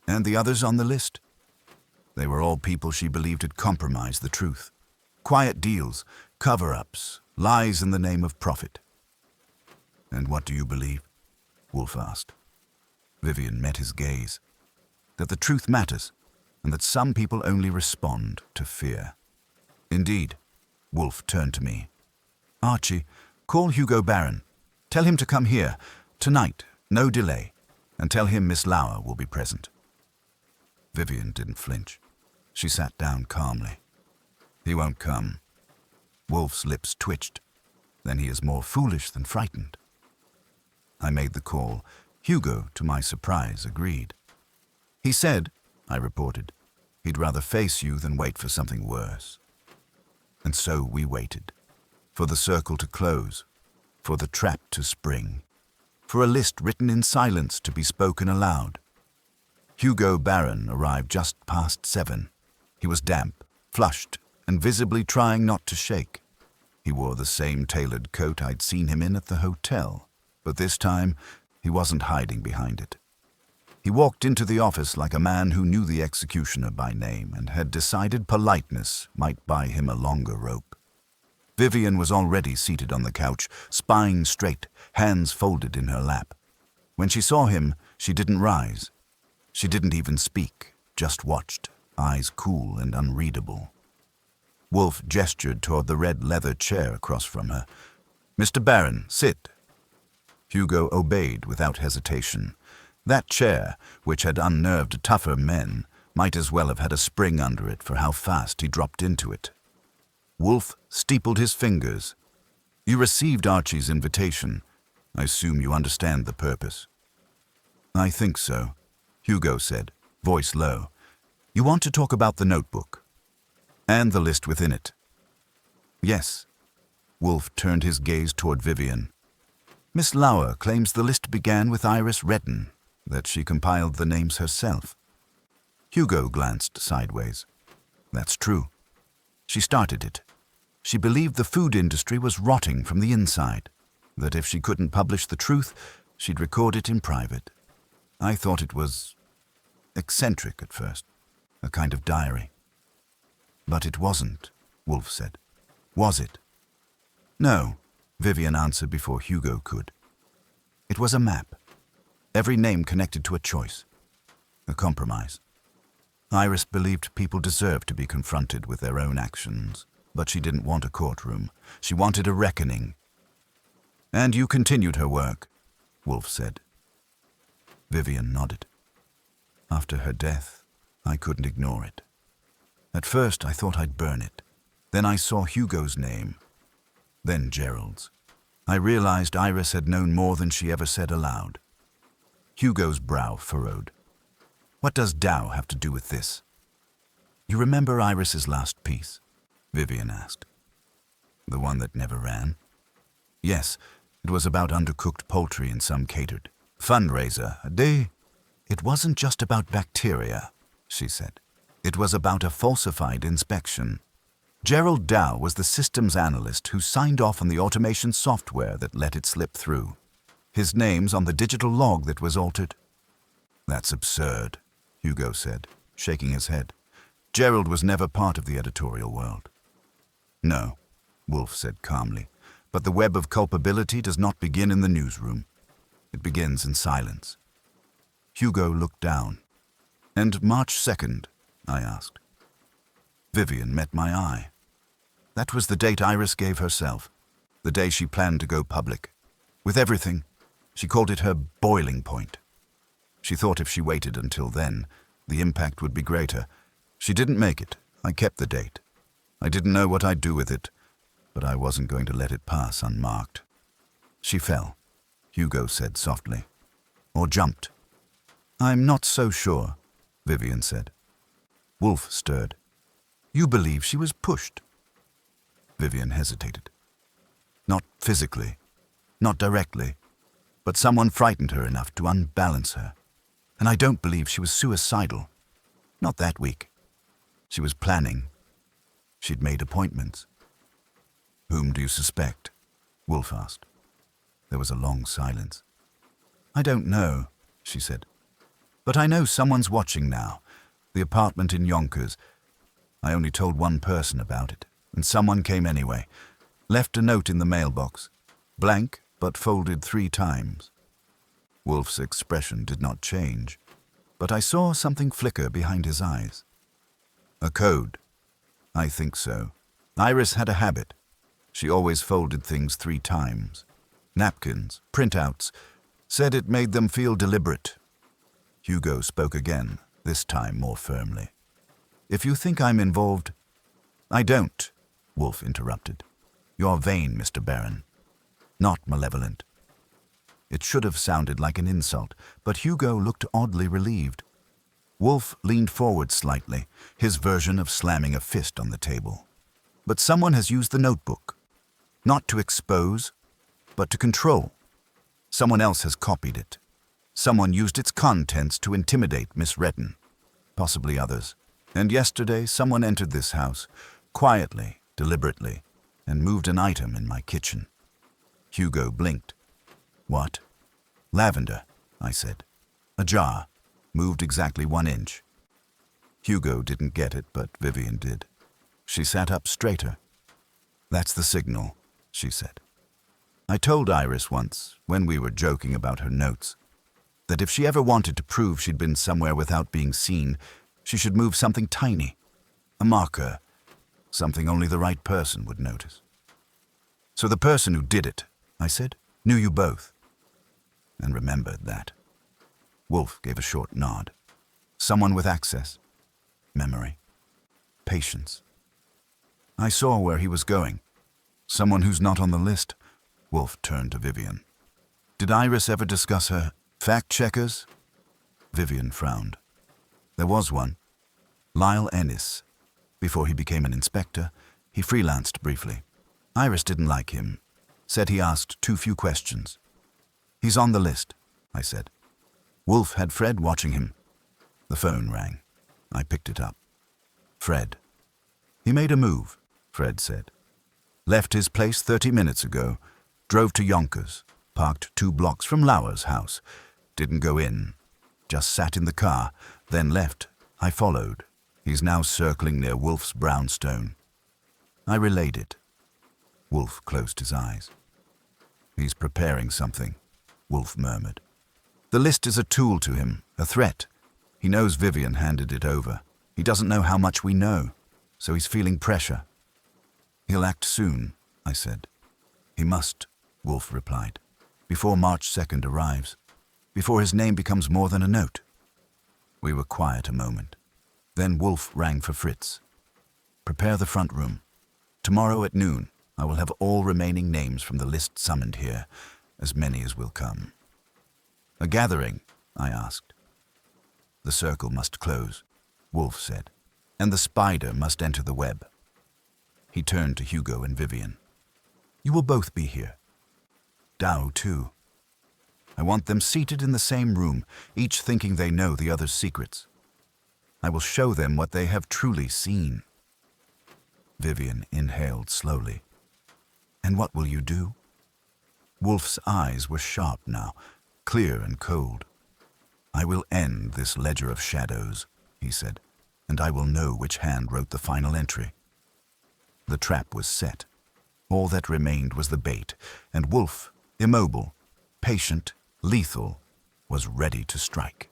"And the others on the list?" "They were all people she believed had compromised the truth. Quiet deals, cover-ups, lies in the name of profit." "And what do you believe?" Wolfe asked. Vivian met his gaze. "That the truth matters, and that some people only respond to fear." "Indeed." Wolfe turned to me. "Archie, call Hugo Barron. Tell him to come here, tonight, no delay, and tell him Miss Lauer will be present." Vivian didn't flinch. She sat down calmly. "He won't come." Wolfe's lips twitched. "Then he is more foolish than frightened." I made the call. Hugo, to my surprise, agreed. "He said," I reported, "he'd rather face you than wait for something worse." And so we waited. For the circle to close. For the trap to spring. For a list written in silence to be spoken aloud. Hugo Barron arrived just past 7. He was damp, flushed, and visibly trying not to shake. He wore the same tailored coat I'd seen him in at the hotel, but this time he wasn't hiding behind it. He walked into the office like a man who knew the executioner by name and had decided politeness might buy him a longer rope. Vivian was already seated on the couch, spine straight, hands folded in her lap. When she saw him, she didn't rise. She didn't even speak, just watched, eyes cool and unreadable. Wolfe gestured toward the red leather chair across from her. "Mr. Barron, sit." Hugo obeyed without hesitation. That chair, which had unnerved tougher men, might as well have had a spring under it for how fast he dropped into it. Wolfe steepled his fingers. You received Archie's invitation. I assume you understand the purpose. I think so, Hugo said, voice low. You want to talk about the notebook? And the list within it? Yes. Wolfe turned his gaze toward Vivian. Miss Lauer claims the list began with Iris Redden, that she compiled the names herself. Hugo glanced sideways. That's true. She started it. She believed the food industry was rotting from the inside, that if she couldn't publish the truth, she'd record it in private. I thought it was eccentric at first, a kind of diary. But it wasn't, Wolfe said. Was it? No, Vivian answered before Hugo could. It was a map. Every name connected to a choice, a compromise. Iris believed people deserved to be confronted with their own actions, but she didn't want a courtroom. She wanted a reckoning. And you continued her work, Wolfe said. Vivian nodded. After her death, I couldn't ignore it. At first, I thought I'd burn it. Then I saw Hugo's name. Then Gerald's. I realized Iris had known more than she ever said aloud. Hugo's brow furrowed. What does Dow have to do with this? You remember Iris's last piece? Vivian asked. The one that never ran? Yes, it was about undercooked poultry in some catered fundraiser. It wasn't just about bacteria, she said. It was about a falsified inspection. Gerald Dow was the systems analyst who signed off on the automation software that let it slip through. His name's on the digital log that was altered. That's absurd, Hugo said, shaking his head. Gerald was never part of the editorial world. No, Wolfe said calmly, but the web of culpability does not begin in the newsroom. It begins in silence. Hugo looked down. And March 2nd, I asked. Vivian met my eye. That was the date Iris gave herself, the day she planned to go public. With everything, she called it her boiling point. She thought if she waited until then, the impact would be greater. She didn't make it. I kept the date. I didn't know what I'd do with it, but I wasn't going to let it pass unmarked. She fell, Hugo said softly. Or jumped. I'm not so sure, Vivian said. Wolfe stirred. You believe she was pushed? Vivian hesitated. Not physically, not directly, but someone frightened her enough to unbalance her. And I don't believe she was suicidal. Not that week. She was planning. She'd made appointments. Whom do you suspect? Wolfe asked. There was a long silence. I don't know, she said. But I know someone's watching now. The apartment in Yonkers. I only told one person about it, and someone came anyway. Left a note in the mailbox. Blank, but folded 3 times. Wolfe's expression did not change, but I saw something flicker behind his eyes. A code. I think so. Iris had a habit. She always folded things 3 times. Napkins, printouts, said it made them feel deliberate. Hugo spoke again, this time more firmly. If you think I'm involved... I don't, Wolfe interrupted. You're vain, Mr. Barron. Not malevolent. It should have sounded like an insult, but Hugo looked oddly relieved. Wolfe leaned forward slightly, his version of slamming a fist on the table. But someone has used the notebook. Not to expose, but to control. Someone else has copied it. Someone used its contents to intimidate Miss Redden. Possibly others. And yesterday, someone entered this house, quietly, deliberately, and moved an item in my kitchen. Hugo blinked. What? Lavender, I said. A jar, moved exactly 1 inch. Hugo didn't get it, but Vivian did. She sat up straighter. That's the signal, she said. I told Iris once, when we were joking about her notes, that if she ever wanted to prove she'd been somewhere without being seen, she should move something tiny, a marker, something only the right person would notice. So the person who did it, I said, knew you both, and remembered that. Wolfe gave a short nod. Someone with access, memory, patience. I saw where he was going. Someone who's not on the list. Wolfe turned to Vivian. Did Iris ever discuss her fact-checkers? Vivian frowned. There was one. Lyle Ennis. Before he became an inspector, he freelanced briefly. Iris didn't like him. Said he asked too few questions. He's on the list, I said. Wolfe had Fred watching him. The phone rang. I picked it up. Fred. He made a move, Fred said. Left his place 30 minutes ago. Drove to Yonkers. Parked 2 blocks from Lauer's house. Didn't go in. Just sat in the car, then left. I followed. He's now circling near Wolfe's brownstone. I relayed it. Wolfe closed his eyes. He's preparing something, Wolfe murmured. The list is a tool to him, a threat. He knows Vivian handed it over. He doesn't know how much we know, so he's feeling pressure. He'll act soon, I said. He must, Wolfe replied, before March 2nd arrives, before his name becomes more than a note. We were quiet a moment. Then Wolfe rang for Fritz. Prepare the front room. Tomorrow at noon, I will have all remaining names from the list summoned here, as many as will come. A gathering, I asked. The circle must close, Wolfe said, and the spider must enter the web. He turned to Hugo and Vivian. You will both be here. Dow, too. I want them seated in the same room, each thinking they know the other's secrets. I will show them what they have truly seen. Vivian inhaled slowly. And what will you do? Wolfe's eyes were sharp now, clear and cold. I will end this ledger of shadows, he said, and I will know which hand wrote the final entry. The trap was set. All that remained was the bait, and Wolfe, immobile, patient, lethal, was ready to strike.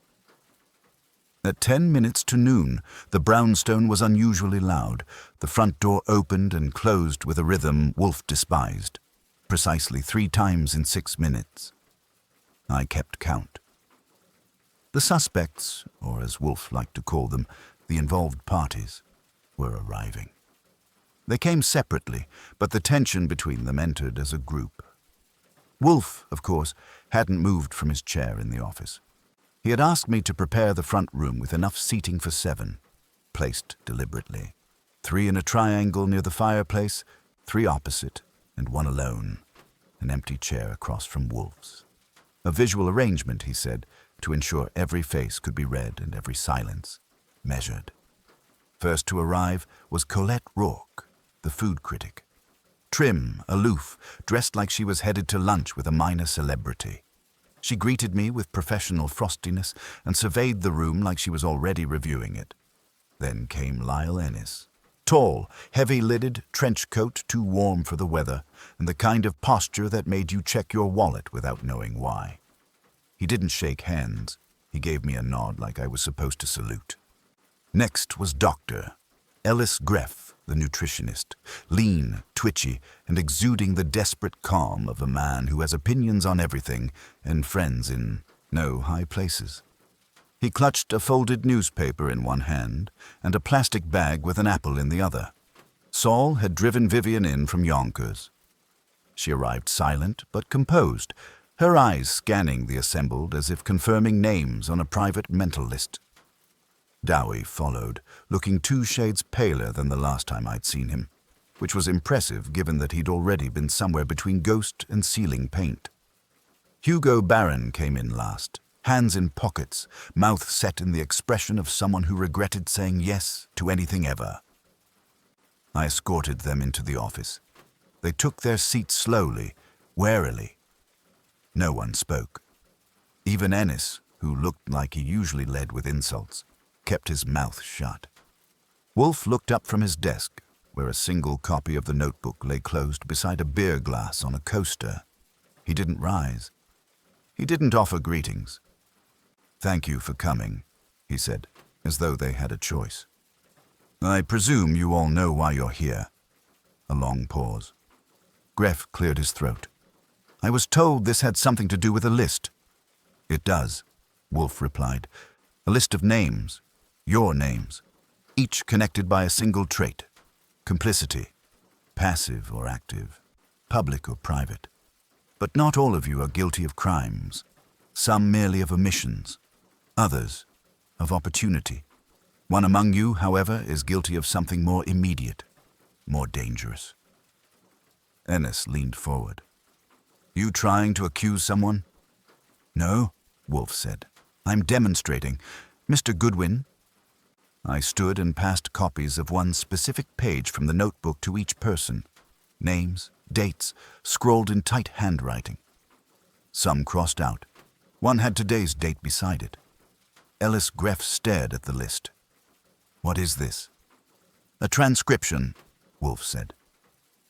At 10 minutes to noon, the brownstone was unusually loud. The front door opened and closed with a rhythm Wolfe despised, precisely 3 times in 6 minutes. I kept count. The suspects, or as Wolfe liked to call them, the involved parties, were arriving. They came separately, but the tension between them entered as a group. Wolfe, of course, hadn't moved from his chair in the office. He had asked me to prepare the front room with enough seating for 7, placed deliberately. 3 in a triangle near the fireplace, 3 opposite, and 1 alone, an empty chair across from Wolfe's. A visual arrangement, he said, to ensure every face could be read and every silence measured. First to arrive was Colette Rourke, the food critic. Trim, aloof, dressed like she was headed to lunch with a minor celebrity. She greeted me with professional frostiness and surveyed the room like she was already reviewing it. Then came Lyle Ennis. Tall, heavy-lidded, trench coat too warm for the weather, and the kind of posture that made you check your wallet without knowing why. He didn't shake hands. He gave me a nod like I was supposed to salute. Next was Dr. Ellis Greff, the nutritionist, lean, twitchy, and exuding the desperate calm of a man who has opinions on everything and friends in no high places. He clutched a folded newspaper in one hand and a plastic bag with an apple in the other. Saul had driven Vivian in from Yonkers. She arrived silent but composed, her eyes scanning the assembled as if confirming names on a private mental list. Dowie followed, looking 2 shades paler than the last time I'd seen him, which was impressive given that he'd already been somewhere between ghost and ceiling paint. Hugo Barron came in last, hands in pockets, mouth set in the expression of someone who regretted saying yes to anything ever. I escorted them into the office. They took their seats slowly, warily. No one spoke. Even Ennis, who looked like he usually led with insults, kept his mouth shut. Wolfe looked up from his desk, where a single copy of the notebook lay closed beside a beer glass on a coaster. He didn't rise. He didn't offer greetings. "Thank you for coming," he said, as though they had a choice. "I presume you all know why you're here." A long pause. Greff cleared his throat. "I was told this had something to do with a list." "It does. Wolfe replied. "A list of names, your names, each connected by a single trait. Complicity, passive or active, public or private. But not all of you are guilty of crimes. Some merely of omissions, others of opportunity. One among you, however, is guilty of something more immediate, more dangerous." Ennis leaned forward. "You trying to accuse someone?" "No," Wolfe said. "I'm demonstrating. Mr. Goodwin." I stood and passed copies of one specific page from the notebook to each person. Names, dates, scrawled in tight handwriting. Some crossed out. One had today's date beside it. Ellis Greff stared at the list. "What is this?" "A transcription," Wolfe said.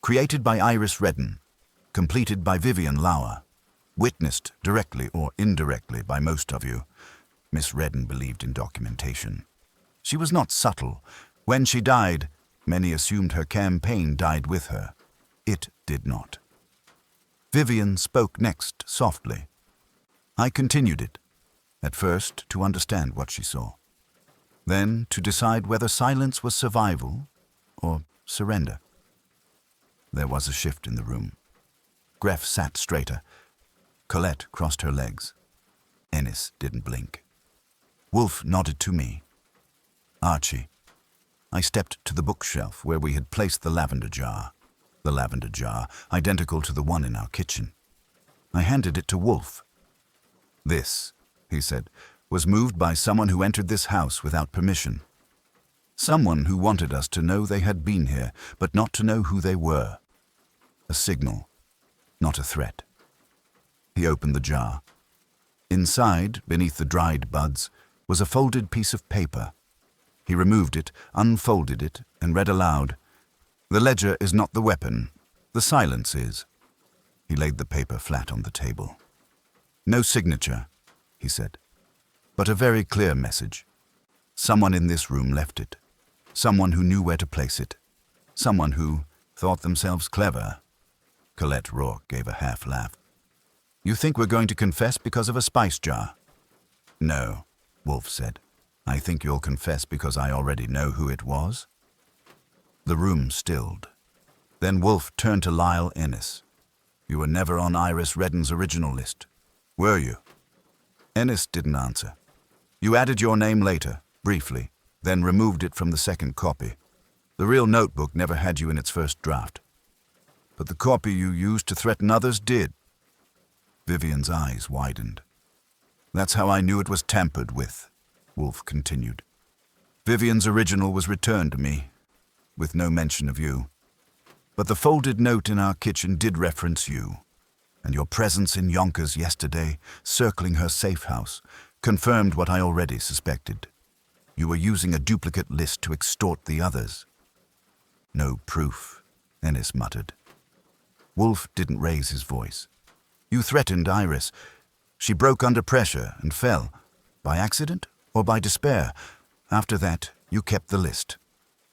"Created by Iris Redden, completed by Vivian Lauer, witnessed directly or indirectly by most of you." Miss Redden believed in documentation. She was not subtle. When she died, many assumed her campaign died with her. It did not. Vivian spoke next, softly. I continued it, at first to understand what she saw, then to decide whether silence was survival or surrender. There was a shift in the room. Greff sat straighter. Colette crossed her legs. Ennis didn't blink. Wolfe nodded to me. "Archie." I stepped to the bookshelf where we had placed the lavender jar, identical to the one in our kitchen. I handed it to Wolfe. "This," he said, "was moved by someone who entered this house without permission. Someone who wanted us to know they had been here, but not to know who they were. A signal, not a threat." He opened the jar. Inside, beneath the dried buds, was a folded piece of paper. He removed it, unfolded it, and read aloud, "The ledger is not the weapon. The silence is." He laid the paper flat on the table. "No signature," he said, "but a very clear message. Someone in this room left it. Someone who knew where to place it. Someone who thought themselves clever." Colette Rourke gave a half laugh. "You think we're going to confess because of a spice jar?" "No," Wolfe said. "I think you'll confess because I already know who it was." The room stilled. Then Wolfe turned to Lyle Ennis. "You were never on Iris Redden's original list, were you?" Ennis didn't answer. "You added your name later, briefly, then removed it from the second copy. The real notebook never had you in its first draft. But the copy you used to threaten others did." Vivian's eyes widened. "That's how I knew it was tampered with," Wolfe continued. "Vivian's original was returned to me, with no mention of you. But the folded note in our kitchen did reference you, and your presence in Yonkers yesterday, circling her safe house, confirmed what I already suspected. You were using a duplicate list to extort the others." "No proof," Ennis muttered. Wolfe didn't raise his voice. "You threatened Iris. She broke under pressure and fell, by accident or by despair. After that, you kept the list.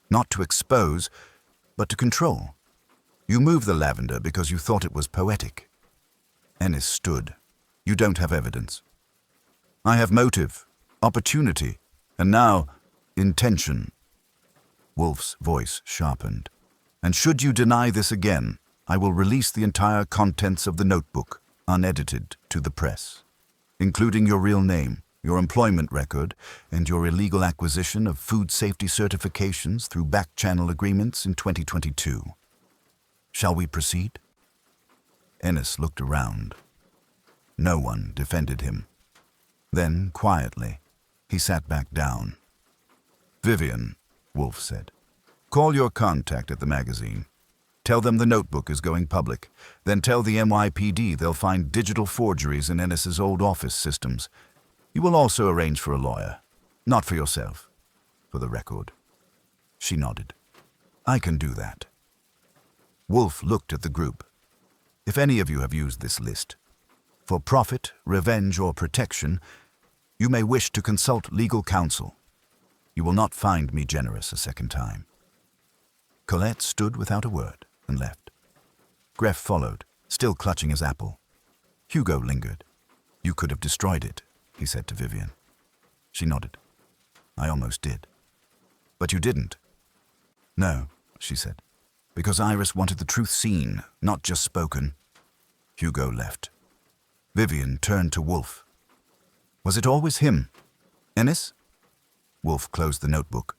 Not to expose, but to control. You moved the lavender because you thought it was poetic." Ennis stood. "You don't have evidence." "I have motive, opportunity, and now, intention." Wolfe's voice sharpened. "And should you deny this again, I will release the entire contents of the notebook, unedited, to the press, including your real name, your employment record, and your illegal acquisition of food safety certifications through back-channel agreements in 2022. Shall we proceed?" Ennis looked around. No one defended him. Then, quietly, he sat back down. "Vivian," Wolfe said, "call your contact at the magazine. Tell them the notebook is going public. Then tell the NYPD they'll find digital forgeries in Ennis's old office systems. You will also arrange for a lawyer. Not for yourself, for the record." She nodded. "I can do that." Wolfe looked at the group. "If any of you have used this list, for profit, revenge, or protection, you may wish to consult legal counsel. You will not find me generous a second time." Colette stood without a word and left. Greff followed, still clutching his apple. Hugo lingered. "You could have destroyed it," he said to Vivian. She nodded. I almost did. But you didn't. No, she said, because Iris wanted the truth seen, not just spoken. Hugo left. Vivian turned to Wolfe. Was it always him? Ennis? Wolfe closed the notebook.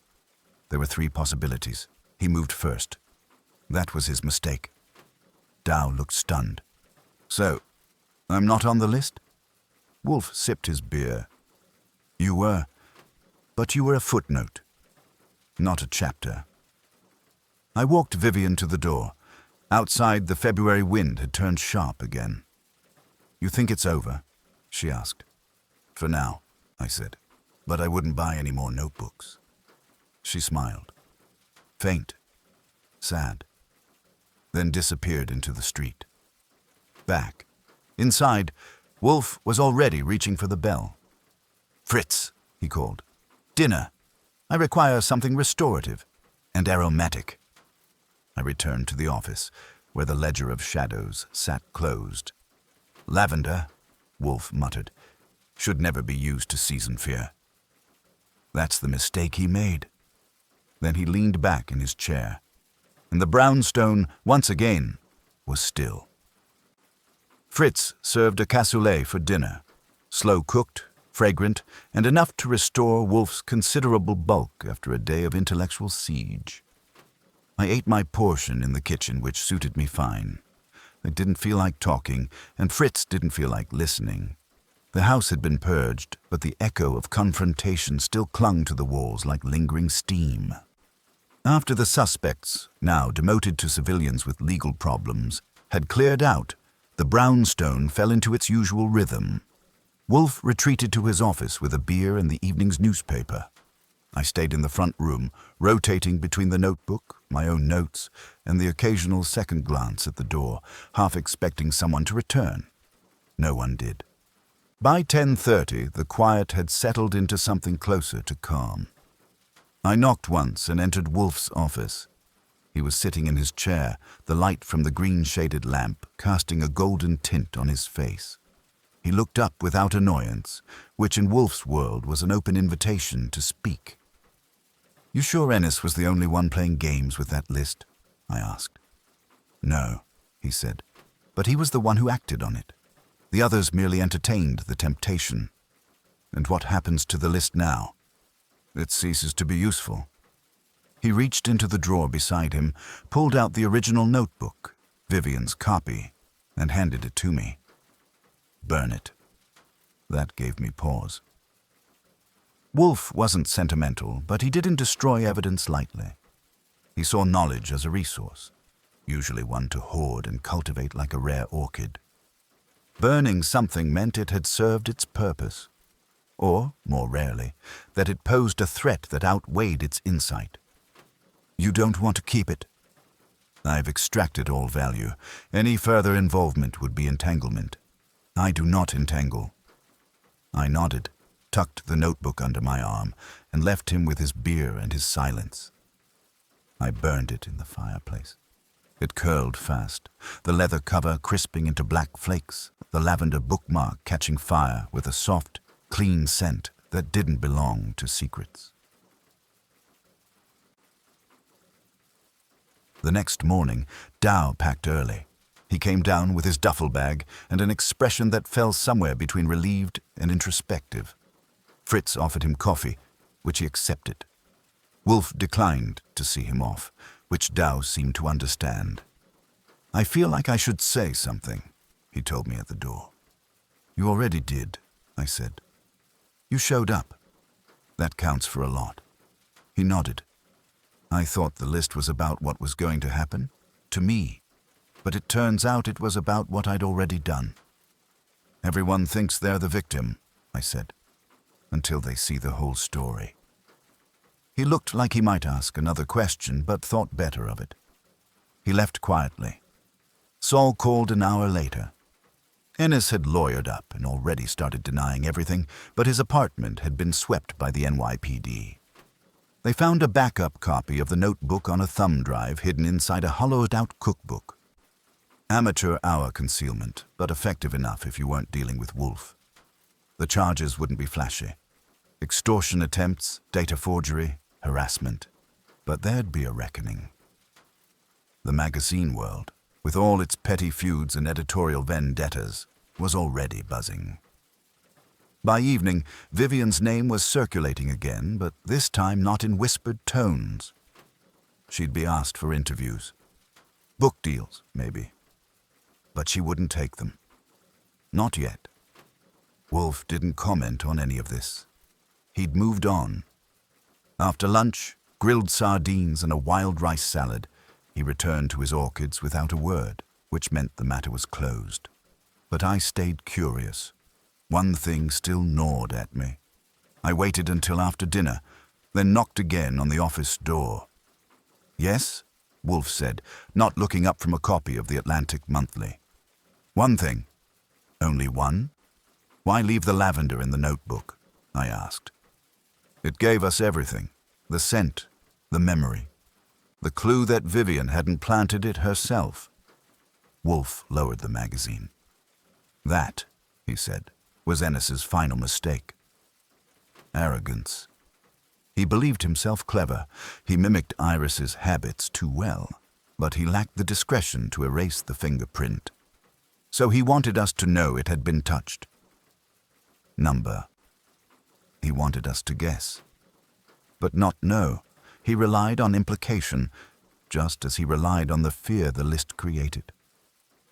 There were 3 possibilities. He moved first. That was his mistake. Dow looked stunned. So, I'm not on the list? Wolfe sipped his beer. You were, but you were a footnote, not a chapter. I walked Vivian to the door. Outside, the February wind had turned sharp again. You think it's over? She asked. For now, I said, but I wouldn't buy any more notebooks. She smiled. Faint, sad, then disappeared into the street. Back. Inside, Wolfe was already reaching for the bell. Fritz, he called. Dinner. I require something restorative and aromatic. I returned to the office, where the ledger of shadows sat closed. Lavender, Wolfe muttered, should never be used to season fear. That's the mistake he made. Then he leaned back in his chair, and the brownstone, once again, was still. Fritz served a cassoulet for dinner, slow-cooked, fragrant, and enough to restore Wolfe's considerable bulk after a day of intellectual siege. I ate my portion in the kitchen, which suited me fine. I didn't feel like talking, and Fritz didn't feel like listening. The house had been purged, but the echo of confrontation still clung to the walls like lingering steam. After the suspects, now demoted to civilians with legal problems, had cleared out, the brownstone fell into its usual rhythm. Wolfe retreated to his office with a beer and the evening's newspaper. I stayed in the front room, rotating between the notebook, my own notes, and the occasional second glance at the door, half expecting someone to return. No one did. By 10:30, the quiet had settled into something closer to calm. I knocked once and entered Wolfe's office. He was sitting in his chair, the light from the green-shaded lamp casting a golden tint on his face. He looked up without annoyance, which in Wolfe's world was an open invitation to speak. You sure Ennis was the only one playing games with that list? I asked. No, he said, but he was the one who acted on it. The others merely entertained the temptation. And what happens to the list now? It ceases to be useful. He reached into the drawer beside him, pulled out the original notebook, Vivian's copy, and handed it to me. Burn it. That gave me pause. Wolfe wasn't sentimental, but he didn't destroy evidence lightly. He saw knowledge as a resource, usually one to hoard and cultivate like a rare orchid. Burning something meant it had served its purpose, or, more rarely, that it posed a threat that outweighed its insight. You don't want to keep it? I've extracted all value. Any further involvement would be entanglement. I do not entangle. I nodded, tucked the notebook under my arm, and left him with his beer and his silence. I burned it in the fireplace. It curled fast, the leather cover crisping into black flakes, the lavender bookmark catching fire with a soft, clean scent that didn't belong to secrets. The next morning, Dow packed early. He came down with his duffel bag and an expression that fell somewhere between relieved and introspective. Fritz offered him coffee, which he accepted. Wolfe declined to see him off, which Dow seemed to understand. I feel like I should say something, he told me at the door. You already did, I said. You showed up. That counts for a lot. He nodded. I thought the list was about what was going to happen, to me, but it turns out it was about what I'd already done. Everyone thinks they're the victim, I said, until they see the whole story. He looked like he might ask another question, but thought better of it. He left quietly. Saul called an hour later. Ennis had lawyered up and already started denying everything, but his apartment had been swept by the NYPD. They found a backup copy of the notebook on a thumb drive hidden inside a hollowed-out cookbook. Amateur hour concealment, but effective enough if you weren't dealing with Wolfe. The charges wouldn't be flashy. Extortion attempts, data forgery, harassment. But there'd be a reckoning. The magazine world, with all its petty feuds and editorial vendettas, was already buzzing. By evening, Vivian's name was circulating again, but this time not in whispered tones. She'd be asked for interviews. Book deals, maybe. But she wouldn't take them. Not yet. Wolfe didn't comment on any of this. He'd moved on. After lunch, grilled sardines and a wild rice salad, he returned to his orchids without a word, which meant the matter was closed. But I stayed curious. One thing still gnawed at me. I waited until after dinner, then knocked again on the office door. "Yes?" Wolfe said, not looking up from a copy of the Atlantic Monthly. "One thing." "Only one? Why leave the lavender in the notebook?" I asked. "It gave us everything. The scent, the memory, the clue that Vivian hadn't planted it herself." Wolfe lowered the magazine. "That," he said, "was Ennis's final mistake. Arrogance. He believed himself clever. He mimicked Iris's habits too well, but he lacked the discretion to erase the fingerprint. So he wanted us to know it had been touched. Number. He wanted us to guess. But not know. He relied on implication, just as he relied on the fear the list created.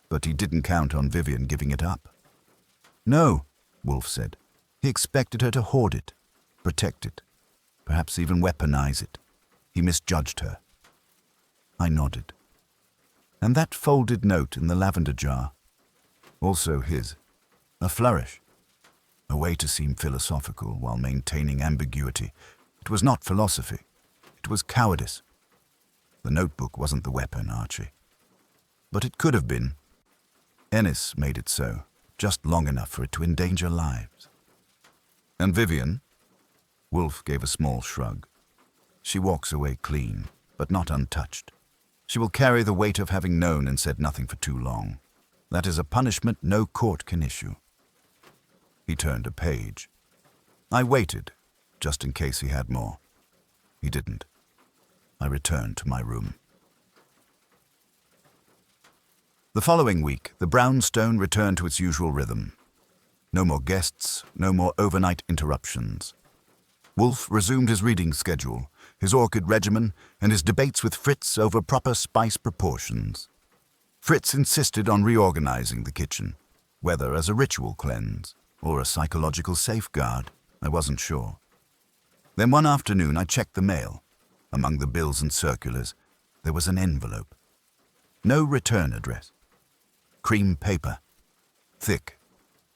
But he didn't count on Vivian giving it up. "No," Wolfe said. He expected her to hoard it, protect it, perhaps even weaponize it. He misjudged her. I nodded. And that folded note in the lavender jar, also his, a flourish, a way to seem philosophical while maintaining ambiguity. It was not philosophy. It was cowardice. The notebook wasn't the weapon, Archie. But it could have been. Ennis made it so, just long enough for it to endanger lives. And Vivian? Wolfe gave a small shrug. She walks away clean, but not untouched. She will carry the weight of having known and said nothing for too long. That is a punishment no court can issue. He turned a page. I waited, just in case he had more. He didn't. I returned to my room. The following week, the brownstone returned to its usual rhythm. No more guests, no more overnight interruptions. Wolfe resumed his reading schedule, his orchid regimen, and his debates with Fritz over proper spice proportions. Fritz insisted on reorganizing the kitchen, whether as a ritual cleanse or a psychological safeguard, I wasn't sure. Then one afternoon I checked the mail. Among the bills and circulars, there was an envelope. No return address. Cream paper. Thick.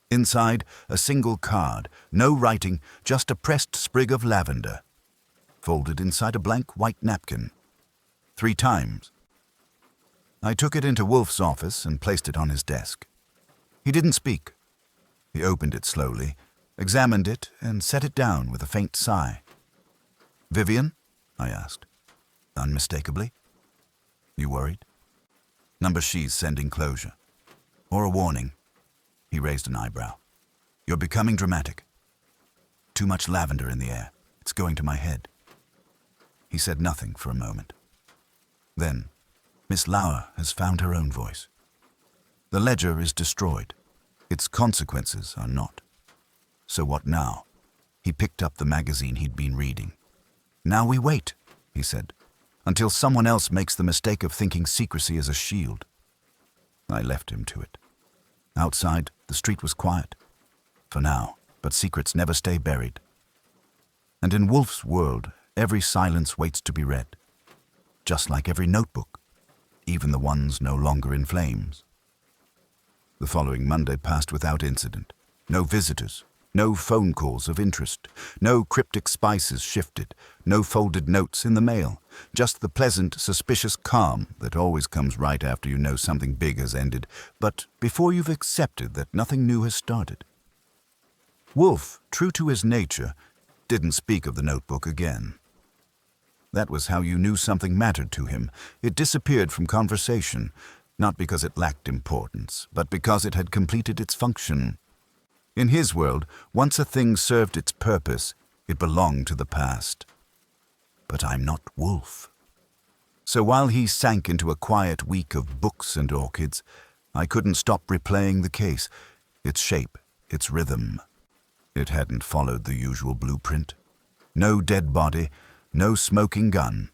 Inside, a single card, no writing, just a pressed sprig of lavender, folded inside a blank white napkin. 3 times. I took it into Wolfe's office and placed it on his desk. He didn't speak. He opened it slowly, examined it, and set it down with a faint sigh. "Vivian?" I asked. Unmistakably. "You worried?" "Number she's sending closure. Or a warning." He raised an eyebrow. "You're becoming dramatic. Too much lavender in the air. It's going to my head." He said nothing for a moment. Then, "Miss Lauer has found her own voice. The ledger is destroyed. Its consequences are not. So what now?" He picked up the magazine he'd been reading. "Now we wait," he said, "until someone else makes the mistake of thinking secrecy is a shield." I left him to it. Outside, the street was quiet. For now, but secrets never stay buried. And in Wolfe's world, every silence waits to be read. Just like every notebook, even the ones no longer in flames. The following Monday passed without incident. No visitors, no phone calls of interest, no cryptic spices shifted, no folded notes in the mail, just the pleasant, suspicious calm that always comes right after you know something big has ended, but before you've accepted that nothing new has started. Wolfe, true to his nature, didn't speak of the notebook again. That was how you knew something mattered to him. It disappeared from conversation, not because it lacked importance, but because it had completed its function. In his world, once a thing served its purpose, it belonged to the past. But I'm not Wolfe. So while he sank into a quiet week of books and orchids, I couldn't stop replaying the case, its shape, its rhythm. It hadn't followed the usual blueprint. No dead body, no smoking gun.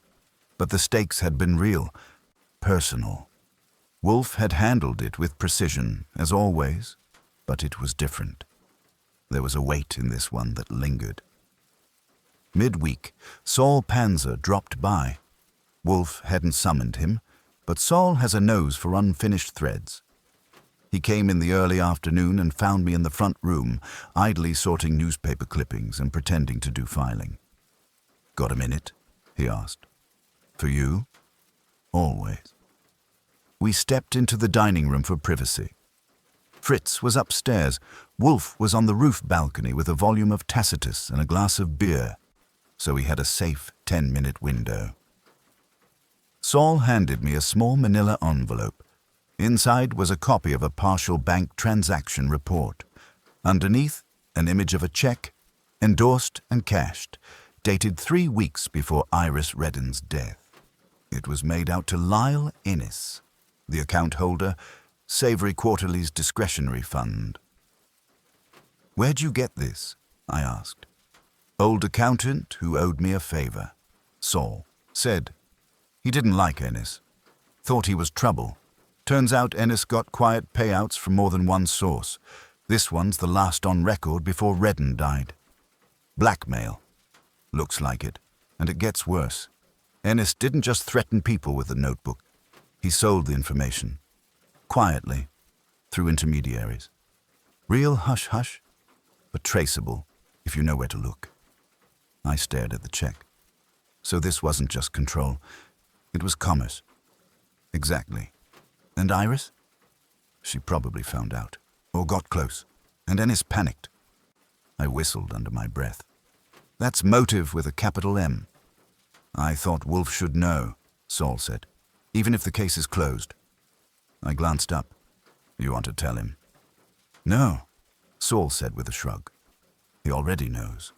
But the stakes had been real, personal. Wolfe had handled it with precision, as always, but it was different. There was a weight in this one that lingered. Midweek, Saul Panzer dropped by. Wolfe hadn't summoned him, but Saul has a nose for unfinished threads. He came in the early afternoon and found me in the front room, idly sorting newspaper clippings and pretending to do filing. "Got a minute?" he asked. "For you?" "Always." We stepped into the dining room for privacy. Fritz was upstairs. Wolfe was on the roof balcony with a volume of Tacitus and a glass of beer, so he had a safe 10-minute window. Saul handed me a small manila envelope. Inside was a copy of a partial bank transaction report. Underneath, an image of a check, endorsed and cashed, dated 3 weeks before Iris Redden's death. It was made out to Lyle Innes, the account holder, Savory Quarterly's discretionary fund. "Where'd you get this?" I asked. "Old accountant who owed me a favor," Saul said. He didn't like Ennis. Thought he was trouble. Turns out Ennis got quiet payouts from more than one source. This one's the last on record before Redden died. Blackmail. Looks like it. And it gets worse. Ennis didn't just threaten people with the notebook. He sold the information. Quietly. Through intermediaries. Real hush-hush, but traceable, if you know where to look. I stared at the check. So this wasn't just control. It was commerce. Exactly. And Iris? She probably found out, or got close, and Ennis panicked. I whistled under my breath. That's motive with a capital M. I thought Wolfe should know, Saul said, even if the case is closed. I glanced up. You want to tell him? No, Saul said with a shrug. He already knows.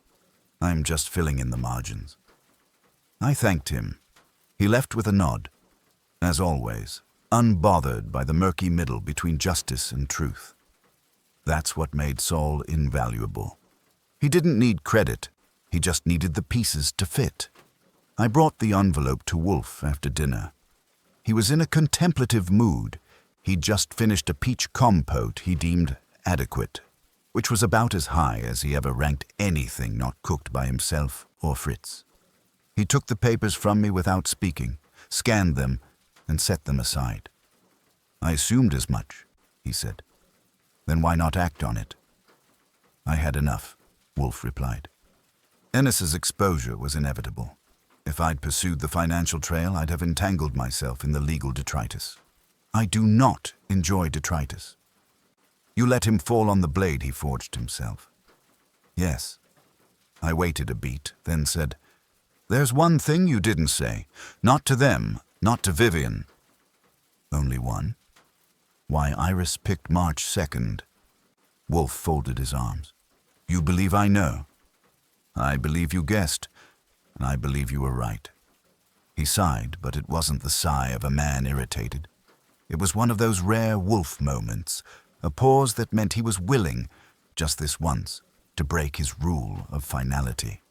I'm just filling in the margins. I thanked him. He left with a nod, as always, unbothered by the murky middle between justice and truth. That's what made Saul invaluable. He didn't need credit, he just needed the pieces to fit. I brought the envelope to Wolfe after dinner. He was in a contemplative mood. He'd just finished a peach compote he deemed adequate, which was about as high as he ever ranked anything not cooked by himself or Fritz. He took the papers from me without speaking, scanned them, and set them aside. I assumed as much, he said. Then why not act on it? I had enough, Wolfe replied. Ennis's exposure was inevitable. If I'd pursued the financial trail, I'd have entangled myself in the legal detritus. I do not enjoy detritus. You let him fall on the blade he forged himself. Yes. I waited a beat, then said, There's one thing you didn't say. Not to them, not to Vivian. Only one? Why Iris picked March 2nd. Wolfe folded his arms. You believe I know? I believe you guessed, and I believe you were right. He sighed, but it wasn't the sigh of a man irritated. It was one of those rare Wolfe moments, a pause that meant he was willing, just this once, to break his rule of finality.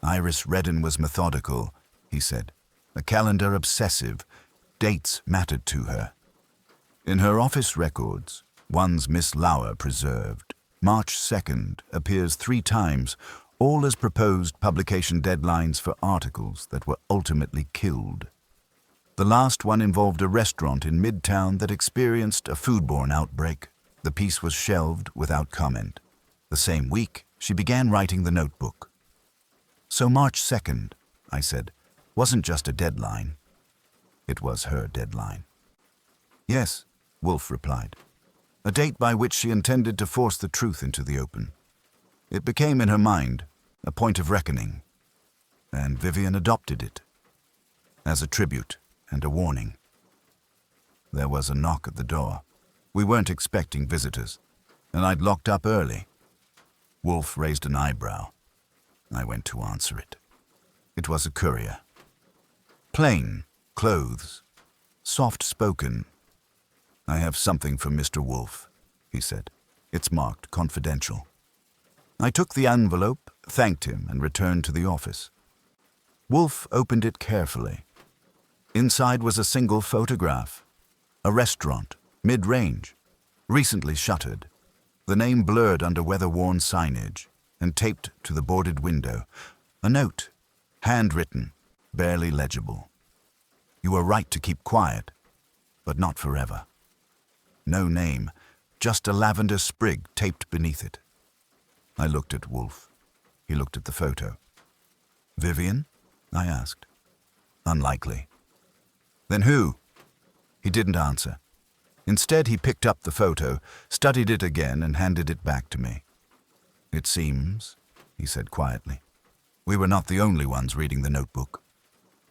Iris Redden was methodical, he said, a calendar obsessive. Dates mattered to her. In her office records, one's Miss Lauer preserved, March 2nd appears 3 times, all as proposed publication deadlines for articles that were ultimately killed. The last one involved a restaurant in Midtown that experienced a foodborne outbreak. The piece was shelved without comment. The same week, she began writing the notebook. So March 2nd, I said, wasn't just a deadline. It was her deadline. Yes, Wolfe replied. A date by which she intended to force the truth into the open. It became in her mind a point of reckoning, and Vivian adopted it as a tribute and a warning. There was a knock at the door. We weren't expecting visitors. and I'd locked up early. Wolfe raised an eyebrow. I went to answer it. It was a courier. Plain clothes, soft-spoken. "I have something for Mr. Wolfe," he said. "It's marked confidential." I took the envelope, thanked him, and returned to the office. Wolfe opened it carefully. Inside was a single photograph. A restaurant, mid-range, recently shuttered. The name blurred under weather-worn signage, and taped to the boarded window. A note, handwritten, barely legible. "You were right to keep quiet, but not forever." No name, just a lavender sprig taped beneath it. I looked at Wolfe. He looked at the photo. "Vivian?" I asked. "Unlikely." "Then who?" He didn't answer. Instead, he picked up the photo, studied it again, and handed it back to me. "It seems," he said quietly, "we were not the only ones reading the notebook."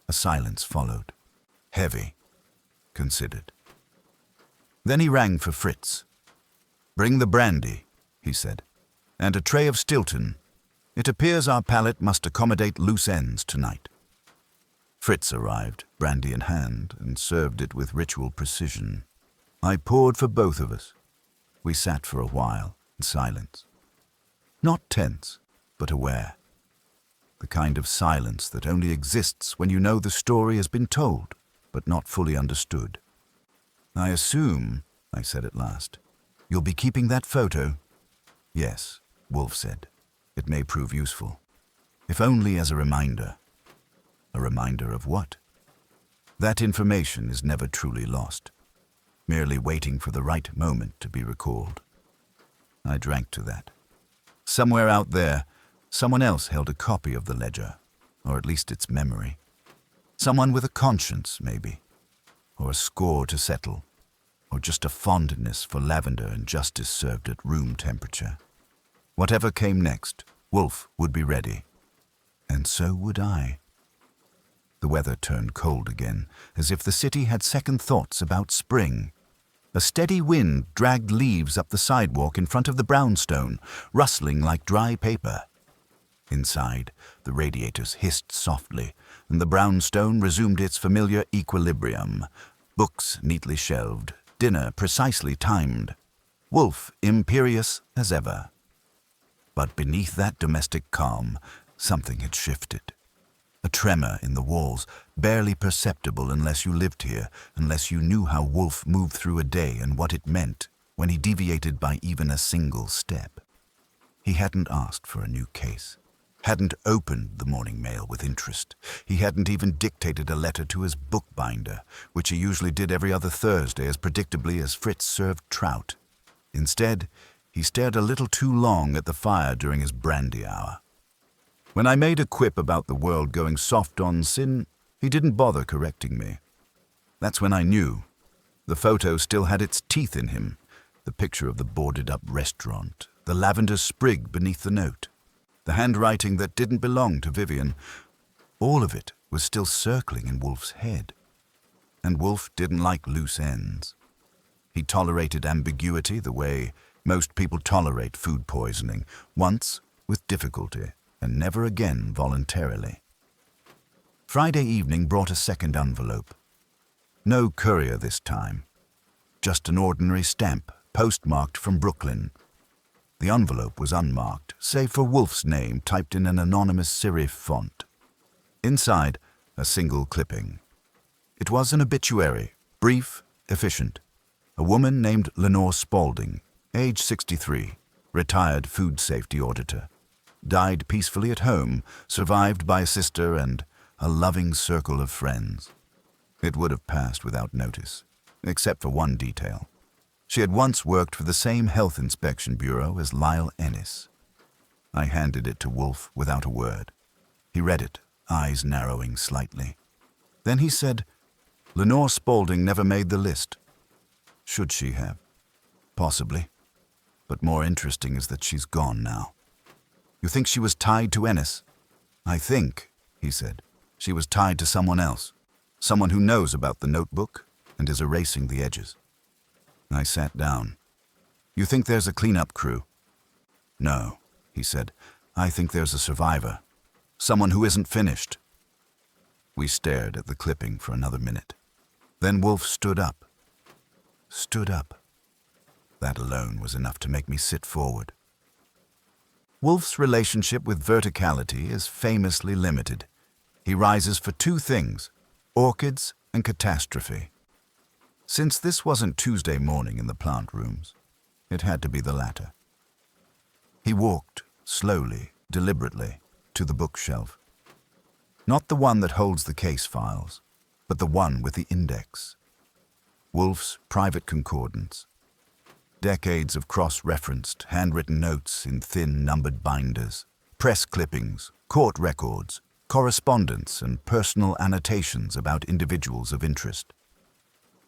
A silence followed. Heavy. Considered. Then he rang for Fritz. "Bring the brandy," he said, "and a tray of Stilton. It appears our palate must accommodate loose ends tonight." Fritz arrived, brandy in hand, and served it with ritual precision. I poured for both of us. We sat for a while, in silence. Not tense, but aware. The kind of silence that only exists when you know the story has been told, but not fully understood. "I assume," I said at last, "you'll be keeping that photo?" "Yes," Wolfe said. "It may prove useful. If only as a reminder." A reminder of what? That information is never truly lost, merely waiting for the right moment to be recalled. I drank to that. Somewhere out there, someone else held a copy of the ledger, or at least its memory. Someone with a conscience, maybe, or a score to settle, or just a fondness for lavender and justice served at room temperature. Whatever came next, Wolfe would be ready. And so would I. The weather turned cold again, as if the city had second thoughts about spring. A steady wind dragged leaves up the sidewalk in front of the brownstone, rustling like dry paper. Inside, the radiators hissed softly, and the brownstone resumed its familiar equilibrium. Books neatly shelved, dinner precisely timed. Wolfe imperious as ever. But beneath that domestic calm, something had shifted. A tremor in the walls, barely perceptible unless you lived here, unless you knew how Wolfe moved through a day and what it meant when he deviated by even a single step. He hadn't asked for a new case, hadn't opened the morning mail with interest. He hadn't even dictated a letter to his bookbinder, which he usually did every other Thursday as predictably as Fritz served trout. Instead, he stared a little too long at the fire during his brandy hour. When I made a quip about the world going soft on sin, he didn't bother correcting me. That's when I knew. The photo still had its teeth in him, the picture of the boarded-up restaurant, the lavender sprig beneath the note, the handwriting that didn't belong to Vivian. All of it was still circling in Wolfe's head. And Wolfe didn't like loose ends. He tolerated ambiguity the way most people tolerate food poisoning, once with difficulty, and never again voluntarily. Friday evening brought a second envelope. No courier this time. Just an ordinary stamp, postmarked from Brooklyn. The envelope was unmarked, save for Wolfe's name typed in an anonymous serif font. Inside, a single clipping. It was an obituary, brief, efficient. A woman named Lenore Spaulding, age 63, retired food safety auditor. Died peacefully at home, survived by a sister and a loving circle of friends. It would have passed without notice, except for one detail. She had once worked for the same health inspection bureau as Lyle Ennis. I handed it to Wolfe without a word. He read it, eyes narrowing slightly. Then he said, "Lenore Spaulding never made the list." Should she have? Possibly. But more interesting is that she's gone now. You think she was tied to Ennis? I think, he said, she was tied to someone else. Someone who knows about the notebook and is erasing the edges. I sat down. You think there's a cleanup crew? No, he said. I think there's a survivor. Someone who isn't finished. We stared at the clipping for another minute. Then Wolfe stood up. Stood up. That alone was enough to make me sit forward. Wolfe's relationship with verticality is famously limited. He rises for two things, orchids and catastrophe. Since this wasn't Tuesday morning in the plant rooms, it had to be the latter. He walked, slowly, deliberately, to the bookshelf. Not the one that holds the case files, but the one with the index. Wolfe's private concordance. Decades of cross-referenced, handwritten notes in thin, numbered binders, press clippings, court records, correspondence, and personal annotations about individuals of interest.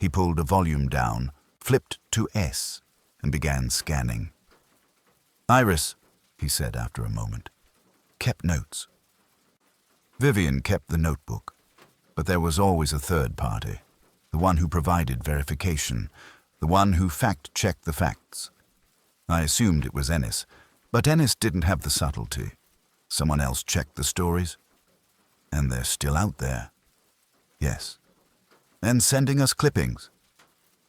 He pulled a volume down, flipped to S, and began scanning. Iris, he said after a moment, kept notes. Vivian kept the notebook, but there was always a third party, the one who provided verification, the one who fact-checked the facts. I assumed it was Ennis, but Ennis didn't have the subtlety. Someone else checked the stories. And they're still out there. Yes. And sending us clippings.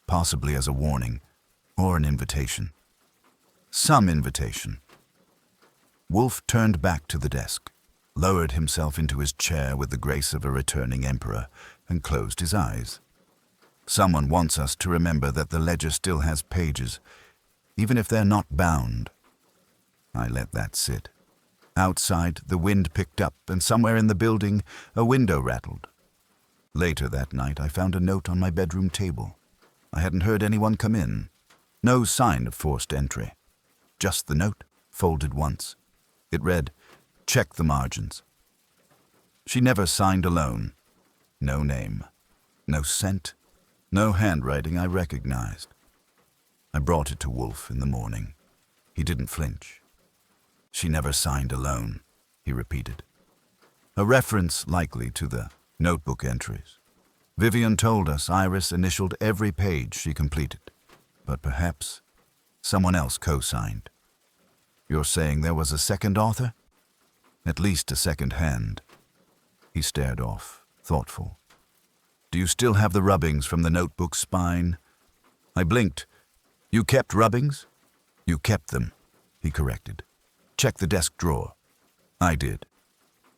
Possibly as a warning, or an invitation. Some invitation. Wolfe turned back to the desk, lowered himself into his chair with the grace of a returning emperor, and closed his eyes. Someone wants us to remember that the ledger still has pages, even if they're not bound. I let that sit. Outside, the wind picked up, and somewhere in the building, a window rattled. Later that night, I found a note on my bedroom table. I hadn't heard anyone come in. No sign of forced entry. Just the note, folded once. It read, "Check the margins." She never signed alone. No name. No scent. No handwriting I recognized. I brought it to Wolfe in the morning. He didn't flinch. She never signed alone, he repeated. A reference likely to the notebook entries. Vivian told us Iris initialed every page she completed, but perhaps someone else co-signed. You're saying there was a second author? At least a second hand. He stared off, thoughtful. Do you still have the rubbings from the notebook spine? I blinked. You kept rubbings? You kept them, he corrected. Check the desk drawer. I did.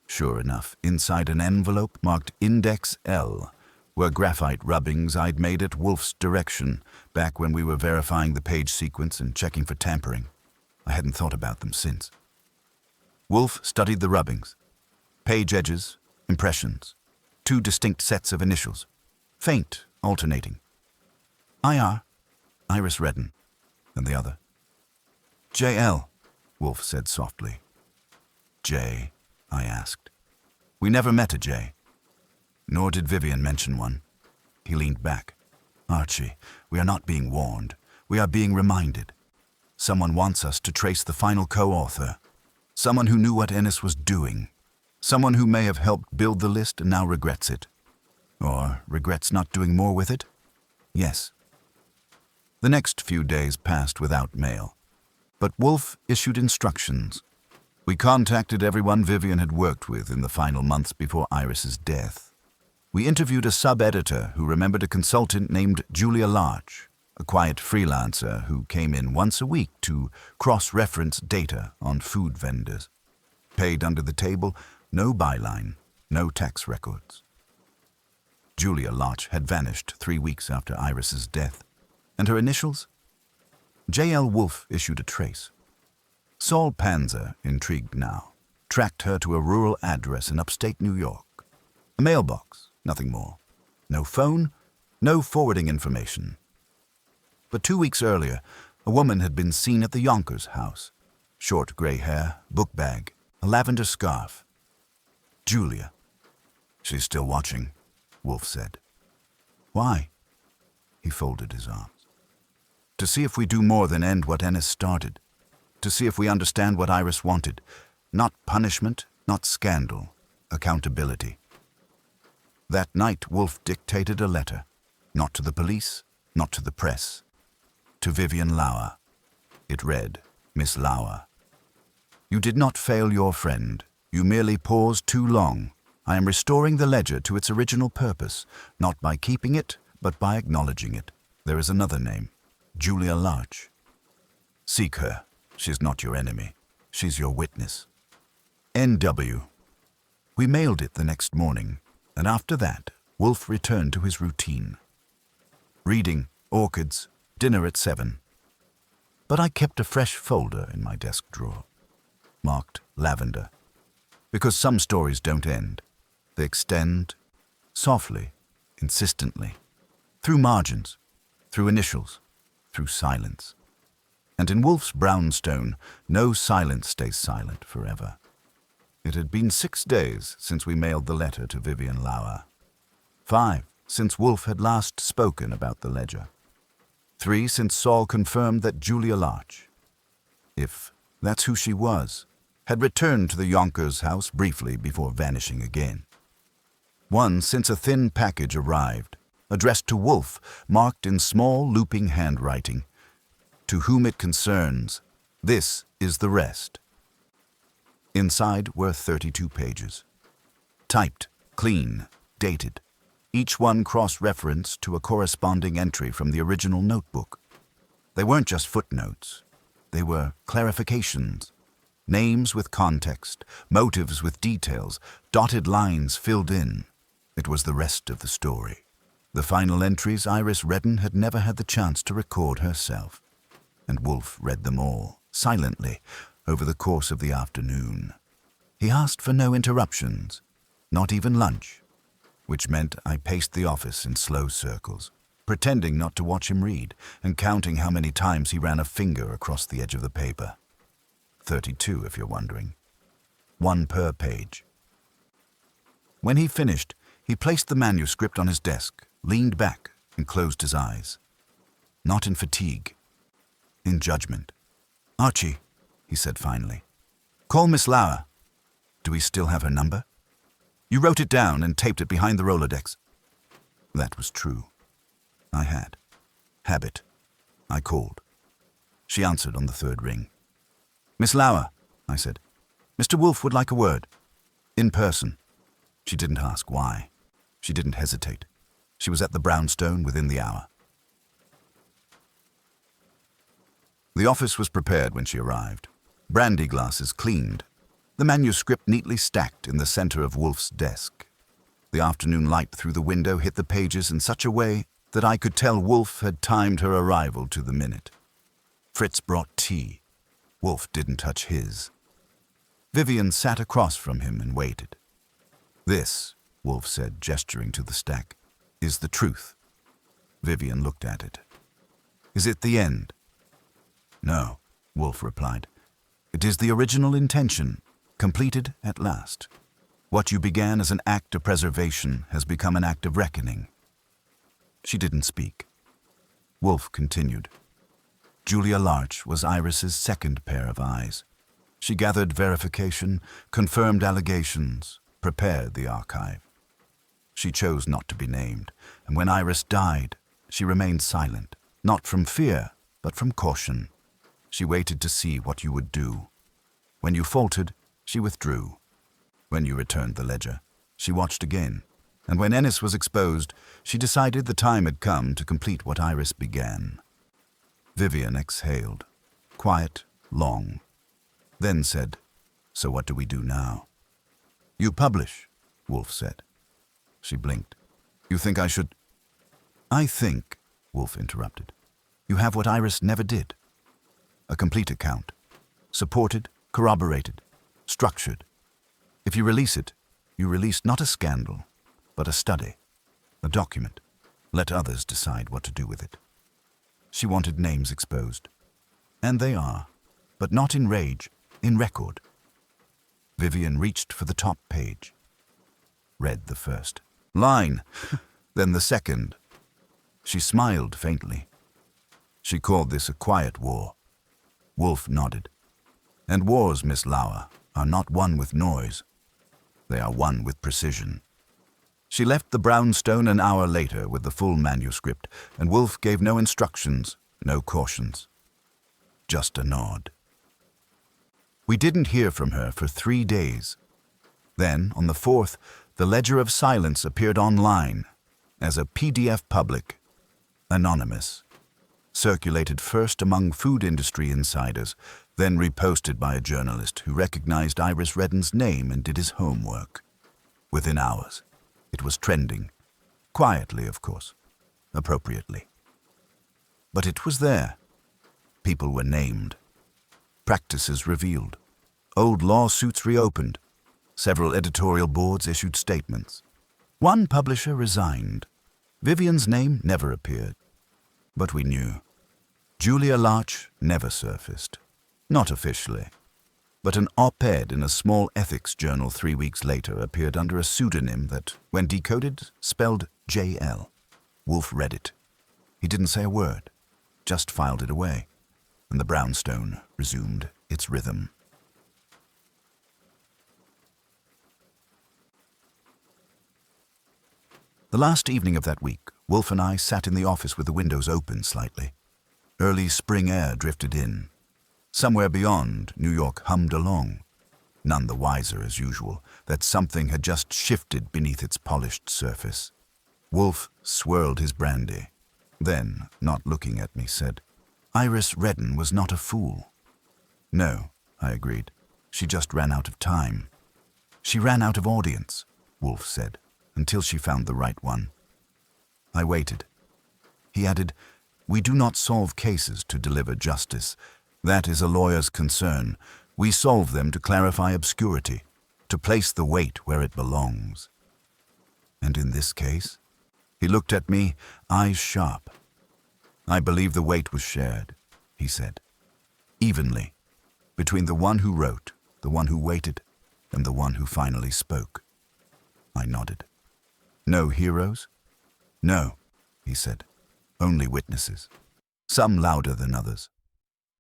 Sure enough, inside an envelope marked Index L were graphite rubbings I'd made at Wolfe's direction back when we were verifying the page sequence and checking for tampering. I hadn't thought about them since. Wolfe studied the rubbings. Page edges, impressions. 2 distinct sets of initials. Faint, alternating. IR, Iris reddened, and the other. JL, Wolfe said softly. J, I asked. We never met a J. Nor did Vivian mention one. He leaned back. Archie, we are not being warned. We are being reminded. Someone wants us to trace the final co-author. Someone who knew what Ennis was doing. Someone who may have helped build the list and now regrets it. Or regrets not doing more with it? Yes. The next few days passed without mail. But Wolfe issued instructions. We contacted everyone Vivian had worked with in the final months before Iris's death. We interviewed a sub-editor who remembered a consultant named Julia Larch, a quiet freelancer who came in once a week to cross-reference data on food vendors. Paid under the table, no byline, no tax records. Julia Larch had vanished 3 weeks after Iris's death. And her initials? J.L. Wolfe issued a trace. Saul Panzer, intrigued now, tracked her to a rural address in upstate New York. A mailbox, nothing more. No phone, no forwarding information. But 2 weeks earlier, a woman had been seen at the Yonkers house. Short gray hair, book bag, a lavender scarf. Julia. She's still watching, Wolfe said. Why? He folded his arms. To see if we do more than end what Ennis started. To see if we understand what Iris wanted. Not punishment, not scandal, accountability. That night, Wolfe dictated a letter. Not to the police, not to the press. To Vivian Lauer, It read, Miss Lauer. You did not fail your friend. You merely paused too long. I am restoring the ledger to its original purpose, not by keeping it, but by acknowledging it. There is another name, Julia Larch. Seek her. She's not your enemy. She's your witness. N.W. We mailed it the next morning, and after that, Wolfe returned to his routine. Reading, orchids, dinner at 7. But I kept a fresh folder in my desk drawer, marked lavender, because some stories don't end. They extend, softly, insistently, through margins, through initials, through silence. And in Wolfe's brownstone, no silence stays silent forever. It had been 6 days since we mailed the letter to Vivian Lauer. 5 since Wolfe had last spoken about the ledger. 3 since Saul confirmed that Julia Larch, if that's who she was, had returned to the Yonkers house briefly before vanishing again. 1 since a thin package arrived, addressed to Wolfe, marked in small looping handwriting. To whom it concerns, this is the rest. Inside were 32 pages. Typed, clean, dated. Each one cross-referenced to a corresponding entry from the original notebook. They weren't just footnotes. They were clarifications. Names with context, motives with details, dotted lines filled in. It was the rest of the story. The final entries Iris Redden had never had the chance to record herself. And Wolfe read them all, silently, over the course of the afternoon. He asked for no interruptions, not even lunch, which meant I paced the office in slow circles, pretending not to watch him read and counting how many times he ran a finger across the edge of the paper. 32, if you're wondering. 1 per page. When he finished, he placed the manuscript on his desk, leaned back, and closed his eyes. Not in fatigue, in judgment. Archie, he said finally, call Miss Lauer. Do we still have her number? You wrote it down and taped it behind the Rolodex. That was true. I had. Habit. I called. She answered on the 3rd ring. Miss Lauer, I said. Mr. Wolfe would like a word. In person. She didn't ask why. She didn't hesitate. She was at the brownstone within the hour. The office was prepared when she arrived. Brandy glasses cleaned. The manuscript neatly stacked in the center of Wolfe's desk. The afternoon light through the window hit the pages in such a way that I could tell Wolfe had timed her arrival to the minute. Fritz brought tea. Wolfe didn't touch his. Vivian sat across from him and waited. This, Wolfe said, gesturing to the stack, is the truth. Vivian looked at it. Is it the end? No, Wolfe replied. It is the original intention, completed at last. What you began as an act of preservation has become an act of reckoning. She didn't speak. Wolfe continued. Julia Larch was Iris's second pair of eyes. She gathered verification, confirmed allegations, prepared the archive. She chose not to be named, and when Iris died, she remained silent, not from fear, but from caution. She waited to see what you would do. When you faltered, she withdrew. When you returned the ledger, she watched again. And when Ennis was exposed, she decided the time had come to complete what Iris began. Vivian exhaled, quiet, long, then said, So what do we do now? You publish, Wolfe said. She blinked. You think I should? I think, Wolfe interrupted, you have what Iris never did. A complete account, supported, corroborated, structured. If you release it, you release not a scandal, but a study, a document. Let others decide what to do with it. She wanted names exposed. And they are, but not in rage, in record. Vivian reached for the top page. Read the first line, then the second. She smiled faintly. She called this a quiet war. Wolfe nodded. And wars, Miss Lauer, are not won with noise. They are won with precision. She left the brownstone an hour later with the full manuscript, and Wolfe gave no instructions, no cautions. just a nod. We didn't hear from her for 3 days. Then, on the 4th, the Ledger of Silence appeared online as a PDF public, anonymous, circulated first among food industry insiders, then reposted by a journalist who recognized Iris Redden's name and did his homework. Within hours, it was trending. Quietly, of course. Appropriately. But it was there. People were named. Practices revealed. Old lawsuits reopened. Several editorial boards issued statements. One publisher resigned. Vivian's name never appeared. But we knew. Julia Larch never surfaced. Not officially. But an op-ed in a small ethics journal 3 weeks later appeared under a pseudonym that, when decoded, spelled J.L. Wolfe read it. He didn't say a word, just filed it away, and the brownstone resumed its rhythm. The last evening of that week, Wolfe and I sat in the office with the windows open slightly. Early spring air drifted in. Somewhere beyond, New York hummed along, none the wiser as usual that something had just shifted beneath its polished surface. Wolfe swirled his brandy, then, not looking at me, said, "Iris Redden was not a fool." "No," I agreed. "She just ran out of time." "She ran out of audience," Wolfe said, "until she found the right one." I waited. He added, "We do not solve cases to deliver justice. That is a lawyer's concern. We solve them to clarify obscurity, to place the weight where it belongs." "And in this case?" He looked at me, eyes sharp. "I believe the weight was shared," he said. "Evenly, between the one who wrote, the one who waited, and the one who finally spoke." I nodded. "No heroes?" "No," he said. "Only witnesses. Some louder than others."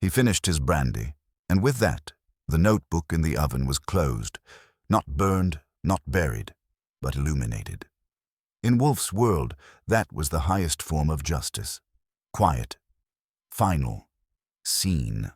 He finished his brandy, and with that, the notebook in the oven was closed, not burned, not buried, but illuminated. In Wolfe's world, that was the highest form of justice. Quiet, final, seen.